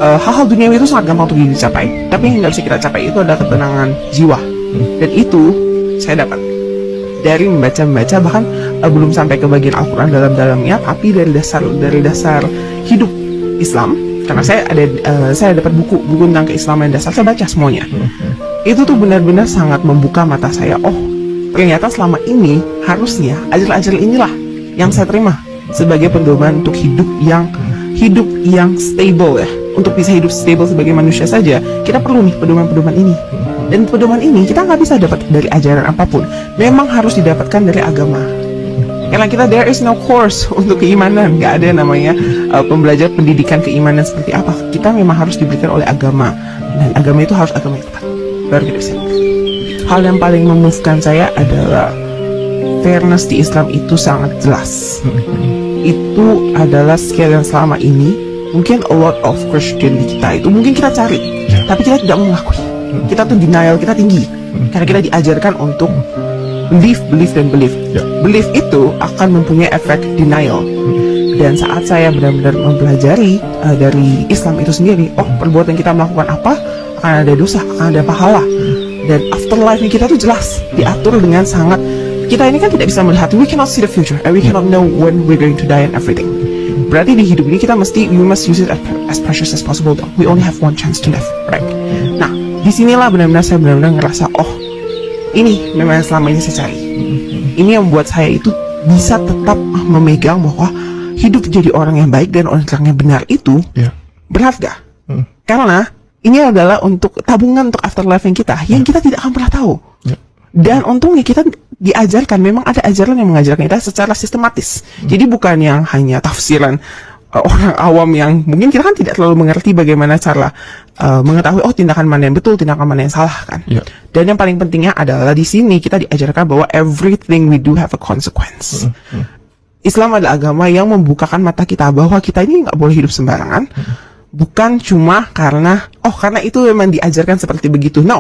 hal-hal duniawi itu sangat gampang untuk dicapai, tapi yang nggak bisa kita capai itu adalah ketenangan jiwa, dan itu saya dapat dari membaca, bahkan belum sampai ke bagian Al-Quran dalam-dalamnya, tapi dari dasar hidup Islam. Karena saya dapat buku tentang keislaman dasar, saya baca semuanya. Itu tuh benar-benar sangat membuka mata saya. Oh, ternyata selama ini harusnya ajaran-ajaran inilah yang saya terima sebagai pedoman untuk hidup yang stable ya. Untuk bisa hidup stable sebagai manusia saja, kita perlu nih pedoman-pedoman ini. Dan pedoman ini kita nggak bisa dapat dari ajaran apapun. Memang harus didapatkan dari agama. Karena kita there is no course untuk keimanan, nggak ada namanya pembelajar pendidikan keimanan seperti apa. Kita memang harus diberikan oleh agama, dan agama itu harus agama yang tepat. Baru kita bisa. Hal yang paling memuaskan saya adalah fairness di Islam itu sangat jelas. Itu adalah skill yang selama ini mungkin a lot of Christian di kita itu mungkin kita cari, tapi kita tidak mengakui. Kita tuh denial kita tinggi, karena kita diajarkan untuk believe. Belief itu akan mempunyai efek denial. Dan saat saya benar-benar mempelajari dari Islam itu sendiri, perbuatan kita melakukan apa akan ada dosa, akan ada pahala. Dan afterlife kita tuh jelas diatur dengan sangat. Kita ini kan tidak bisa melihat, we cannot see the future, and we cannot know when we're going to die and everything. Berarti di hidup ini kita we must use it as precious as possible. We only have one chance to live, right? Nah, disinilah saya benar-benar ngerasa, ini memang yang selama ini saya cari. Ini yang membuat saya itu bisa tetap memegang bahwa hidup jadi orang yang baik dan orang yang benar itu berharga. Karena ini adalah untuk tabungan untuk afterlife yang kita tidak akan pernah tahu. Dan untungnya kita diajarkan, memang ada ajaran yang mengajarkan kita secara sistematis. Jadi bukan yang hanya tafsiran orang awam yang mungkin kita kan tidak terlalu mengerti bagaimana cara mengetahui tindakan mana yang betul, tindakan mana yang salah kan. Dan yang paling pentingnya adalah di sini kita diajarkan bahwa everything we do have a consequence. Islam adalah agama yang membukakan mata kita bahwa kita ini nggak boleh hidup sembarangan. Bukan cuma karena itu memang diajarkan seperti begitu. No,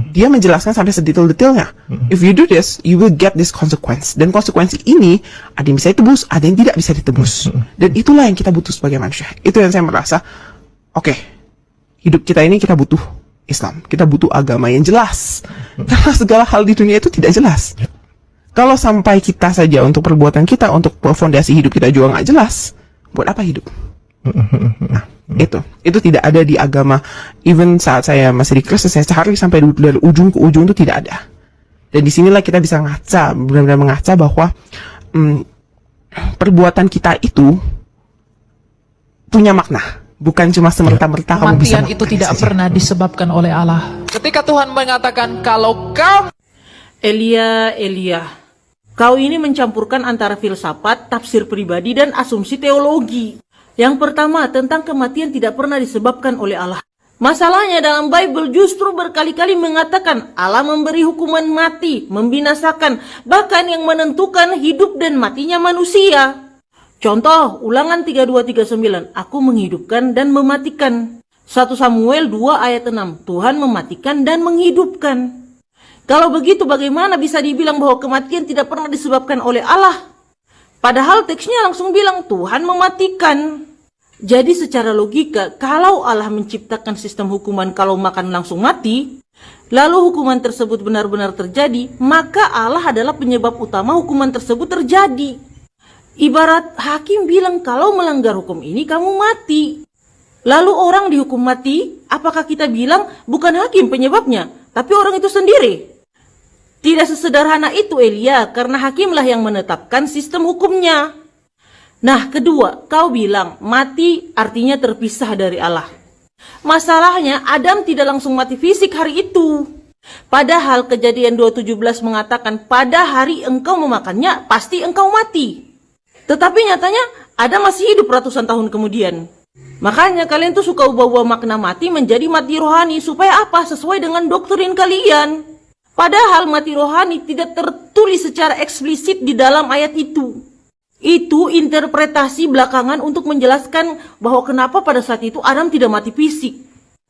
dia menjelaskan sampai sedetail-detailnya. If you do this, you will get this consequence. Dan konsekuensi ini ada yang bisa ditebus, ada yang tidak bisa ditebus. Dan itulah yang kita butuh sebagai manusia. Itu yang saya merasa, hidup kita ini kita butuh Islam. Kita butuh agama yang jelas. Karena segala hal di dunia itu tidak jelas. Kalau sampai kita saja untuk perbuatan kita, untuk fondasi hidup kita juga nggak jelas, buat apa hidup? Nah, itu tidak ada di agama. Even saat saya masih di Kristen, saya cari sampai dari ujung ke ujung itu tidak ada. Dan disinilah kita bisa ngaca, benar-benar mengaca bahwa perbuatan kita itu punya makna, bukan cuma semerta-merta kamu bisa Kematian itu tidak pernah disebabkan oleh Allah. Ketika Tuhan mengatakan kalau kamu Elia, kau ini mencampurkan antara filsafat, tafsir pribadi, dan asumsi teologi. Yang pertama, tentang kematian tidak pernah disebabkan oleh Allah. Masalahnya dalam Bible justru berkali-kali mengatakan Allah memberi hukuman mati, membinasakan, bahkan yang menentukan hidup dan matinya manusia. Contoh, Ulangan 32:39, aku menghidupkan dan mematikan. 1 Samuel 2 ayat 6, Tuhan mematikan dan menghidupkan. Kalau begitu bagaimana bisa dibilang bahwa kematian tidak pernah disebabkan oleh Allah? Padahal teksnya langsung bilang Tuhan mematikan. Jadi secara logika, kalau Allah menciptakan sistem hukuman kalau makan langsung mati, lalu hukuman tersebut benar-benar terjadi, maka Allah adalah penyebab utama hukuman tersebut terjadi. Ibarat hakim bilang kalau melanggar hukum ini kamu mati. Lalu orang dihukum mati, apakah kita bilang bukan hakim penyebabnya, tapi orang itu sendiri? Tidak sesederhana itu Elia, karena hakimlah yang menetapkan sistem hukumnya. Nah, kedua, kau bilang mati artinya terpisah dari Allah. Masalahnya Adam tidak langsung mati fisik hari itu. Padahal Kejadian 2:17 mengatakan pada hari engkau memakannya pasti engkau mati. Tetapi nyatanya Adam masih hidup ratusan tahun kemudian. Makanya kalian tuh suka ubah-ubah makna mati menjadi mati rohani. Supaya apa? Sesuai dengan doktrin kalian. Padahal mati rohani tidak tertulis secara eksplisit di dalam ayat itu. Itu interpretasi belakangan untuk menjelaskan bahwa kenapa pada saat itu Adam tidak mati fisik.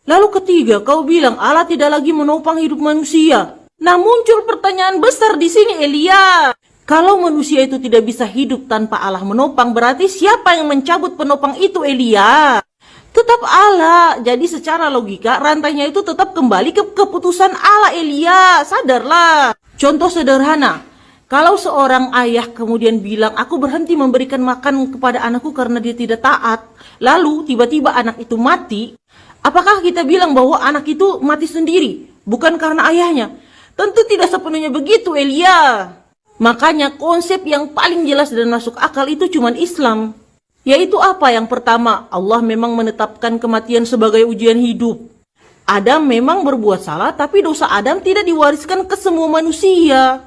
Lalu ketiga, kau bilang Allah tidak lagi menopang hidup manusia. Nah, muncul pertanyaan besar di sini Elia. Kalau manusia itu tidak bisa hidup tanpa Allah menopang, berarti siapa yang mencabut penopang itu Elia? Tetap Allah. Jadi secara logika rantainya itu tetap kembali ke keputusan Allah Elia. Sadarlah. Contoh sederhana. Kalau seorang ayah kemudian bilang aku berhenti memberikan makan kepada anakku karena dia tidak taat. Lalu tiba-tiba anak itu mati. Apakah kita bilang bahwa anak itu mati sendiri? Bukan karena ayahnya. Tentu tidak sepenuhnya begitu Elia. Makanya konsep yang paling jelas dan masuk akal itu cuma Islam. Yaitu apa? Yang pertama, Allah memang menetapkan kematian sebagai ujian hidup. Adam memang berbuat salah, tapi dosa Adam tidak diwariskan ke semua manusia.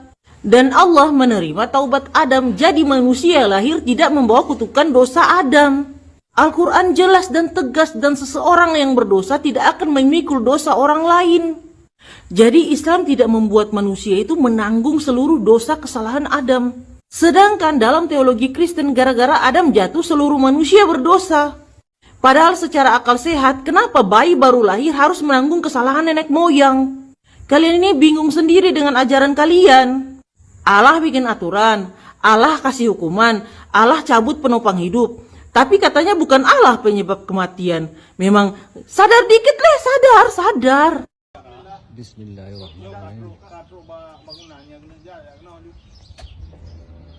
Dan Allah menerima taubat Adam, jadi manusia lahir tidak membawa kutukan dosa Adam. Al-Quran jelas dan tegas, dan seseorang yang berdosa tidak akan memikul dosa orang lain. Jadi Islam tidak membuat manusia itu menanggung seluruh dosa kesalahan Adam. Sedangkan dalam teologi Kristen gara-gara Adam jatuh seluruh manusia berdosa. Padahal secara akal sehat, kenapa bayi baru lahir harus menanggung kesalahan nenek moyang? Kalian ini bingung sendiri dengan ajaran kalian. Allah bikin aturan, Allah kasih hukuman, Allah cabut penopang hidup. Tapi katanya bukan Allah penyebab kematian. Memang sadar dikit lah, sadar. Bismillahirrahmanirrahim.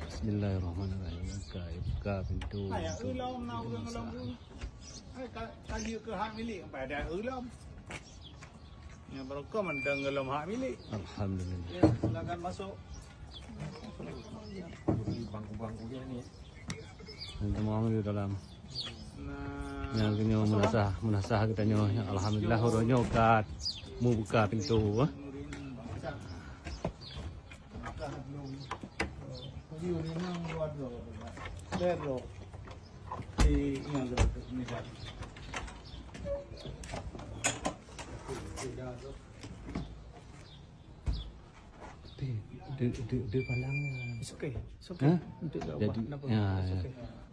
Bismillahirrahmanirrahim. Buka pintu. Kayu ke hak milik pada ulam. Yang berokok mendengelam hak milik. Alhamdulillah. Silakan masuk. Bangku-bangkunya ni. Kita mau di dalam. Yang kini menasah katanya. Alhamdulillah horonya kat. Mau buka pintu. Pero yang misal di palang. okay. Jadi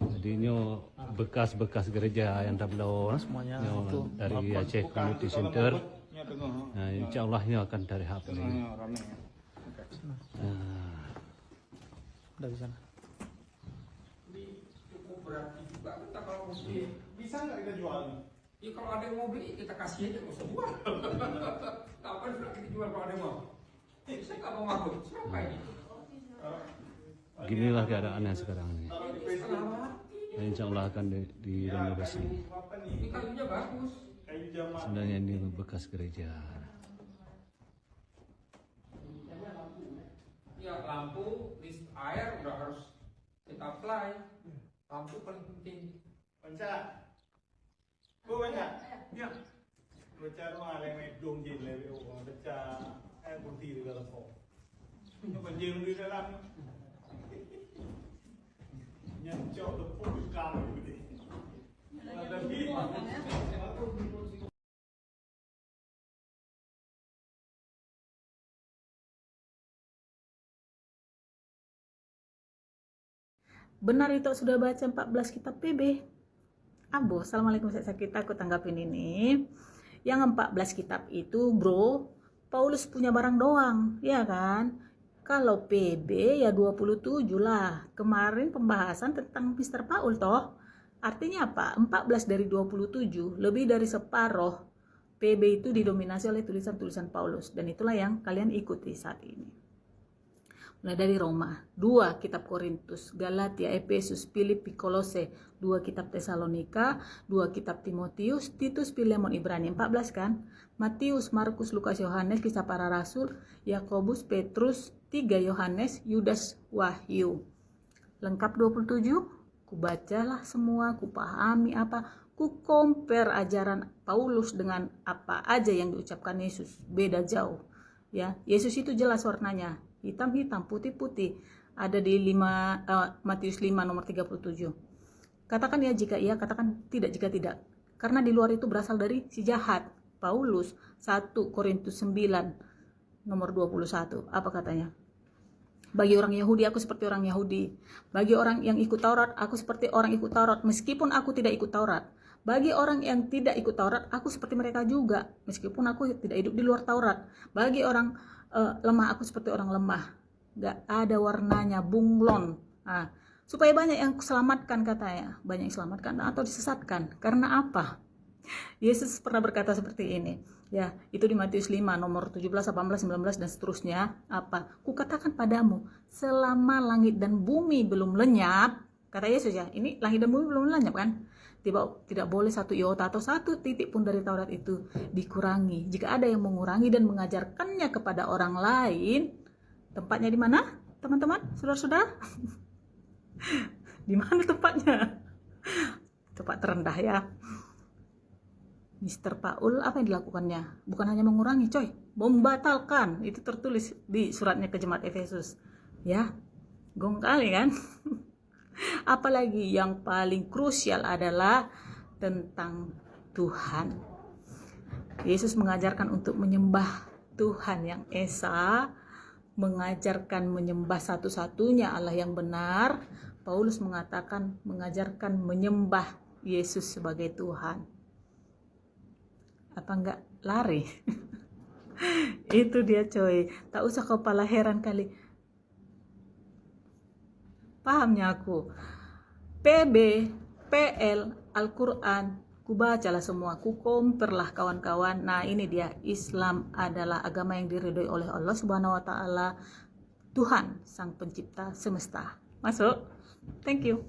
jadi ini bekas-bekas gereja yang tablo semuanya dari Aceh Community Center. Nah, insya Allah ini akan dari HP ini. Dari sana. Cukup berarti juga kita kalau mesti. Bisa nggak kita jual? Ya kalau ada yang mau beli kita kasih aja, nggak usah jual. Kapan sudah kita jual kalau ada yang mau? Saya nggak mau ngakut. Siapa ini? Ginilah keadaannya sekarang ini. Dan insya Allah akan direnovasi. Ini kayunya bagus. Kayu jamaah. Sebenarnya ini bekas gereja. Ya lampu, air udah harus kita apply. Lampu paling penting. Panca. Ku banyak. Ya. Baca rumah yang medung jin lewe baca kursi di dalam kok. Ini banjir di dalam. Nyancok tepuk kamu gitu. Ada Benar itu sudah baca 14 kitab PB. Abo, assalamualaikum, kita aku tanggapin ini. Yang 14 kitab itu bro, Paulus punya barang doang, ya kan? Kalau PB ya 27 lah. Kemarin pembahasan tentang Mr. Paul toh. Artinya apa? 14 dari 27, lebih dari separuh PB itu didominasi oleh tulisan-tulisan Paulus. Dan itulah yang kalian ikuti saat ini. Mulai dari Roma, 2 kitab Korintus, Galatia, Efesus, Filipi, Kolose, 2 kitab Tesalonika, 2 kitab Timotius, Titus, Filemon, Ibrani, 14 kan? Matius, Markus, Lukas, Yohanes, Kisah Para Rasul, Yakobus, Petrus, 3 Yohanes, Yudas, Wahyu. Lengkap 27? Kubacalah semua, kupahami apa, ku compare ajaran Paulus dengan apa aja yang diucapkan Yesus. Beda jauh. Ya, Yesus itu jelas warnanya. Hitam-hitam, putih-putih. Ada di Matius 5 nomor 37. Katakan ya jika iya, katakan tidak jika tidak. Karena di luar itu berasal dari si jahat. Paulus 1 Korintus 9 nomor 21. Apa katanya? Bagi orang Yahudi, aku seperti orang Yahudi. Bagi orang yang ikut Taurat, aku seperti orang ikut Taurat. Meskipun aku tidak ikut Taurat. Bagi orang yang tidak ikut Taurat, aku seperti mereka juga. Meskipun aku tidak hidup di luar Taurat. Bagi orang lemah, aku seperti orang lemah. Gak ada warnanya, bunglon. Nah, supaya banyak yang selamatkan katanya. Banyak yang selamatkan atau disesatkan. Karena apa? Yesus pernah berkata seperti ini. Ya, itu di Matius 5 nomor 17, 18, 19 dan seterusnya. Apa? Kukatakan padamu, selama langit dan bumi belum lenyap, kata Yesus ya, ini langit dan bumi belum lenyap kan? Tidak boleh 1 iota atau 1 titik pun dari Taurat itu dikurangi. Jika ada yang mengurangi dan mengajarkannya kepada orang lain, tempatnya di mana, teman-teman, saudara-saudara? Di mana tempatnya? Tempat terendah ya. Mr. Paul, apa yang dilakukannya? Bukan hanya mengurangi, coy, membatalkan. Itu tertulis di suratnya ke jemaat Efesus. Ya, gong kali kan? Apalagi yang paling krusial adalah tentang Tuhan. Yesus mengajarkan untuk menyembah Tuhan yang Esa, mengajarkan menyembah satu-satunya Allah yang benar. Paulus mengajarkan menyembah Yesus sebagai Tuhan. Apa enggak lari? Itu dia coy. Tak usah kepala heran kali. Pahamnya aku. PB, PL, Al-Quran, kubacalah semua, ku komperlah kawan-kawan. Nah ini dia, Islam adalah agama yang diridhoi oleh Allah Subhanahu wa Ta'ala, Tuhan Sang Pencipta semesta. Masuk? Thank you.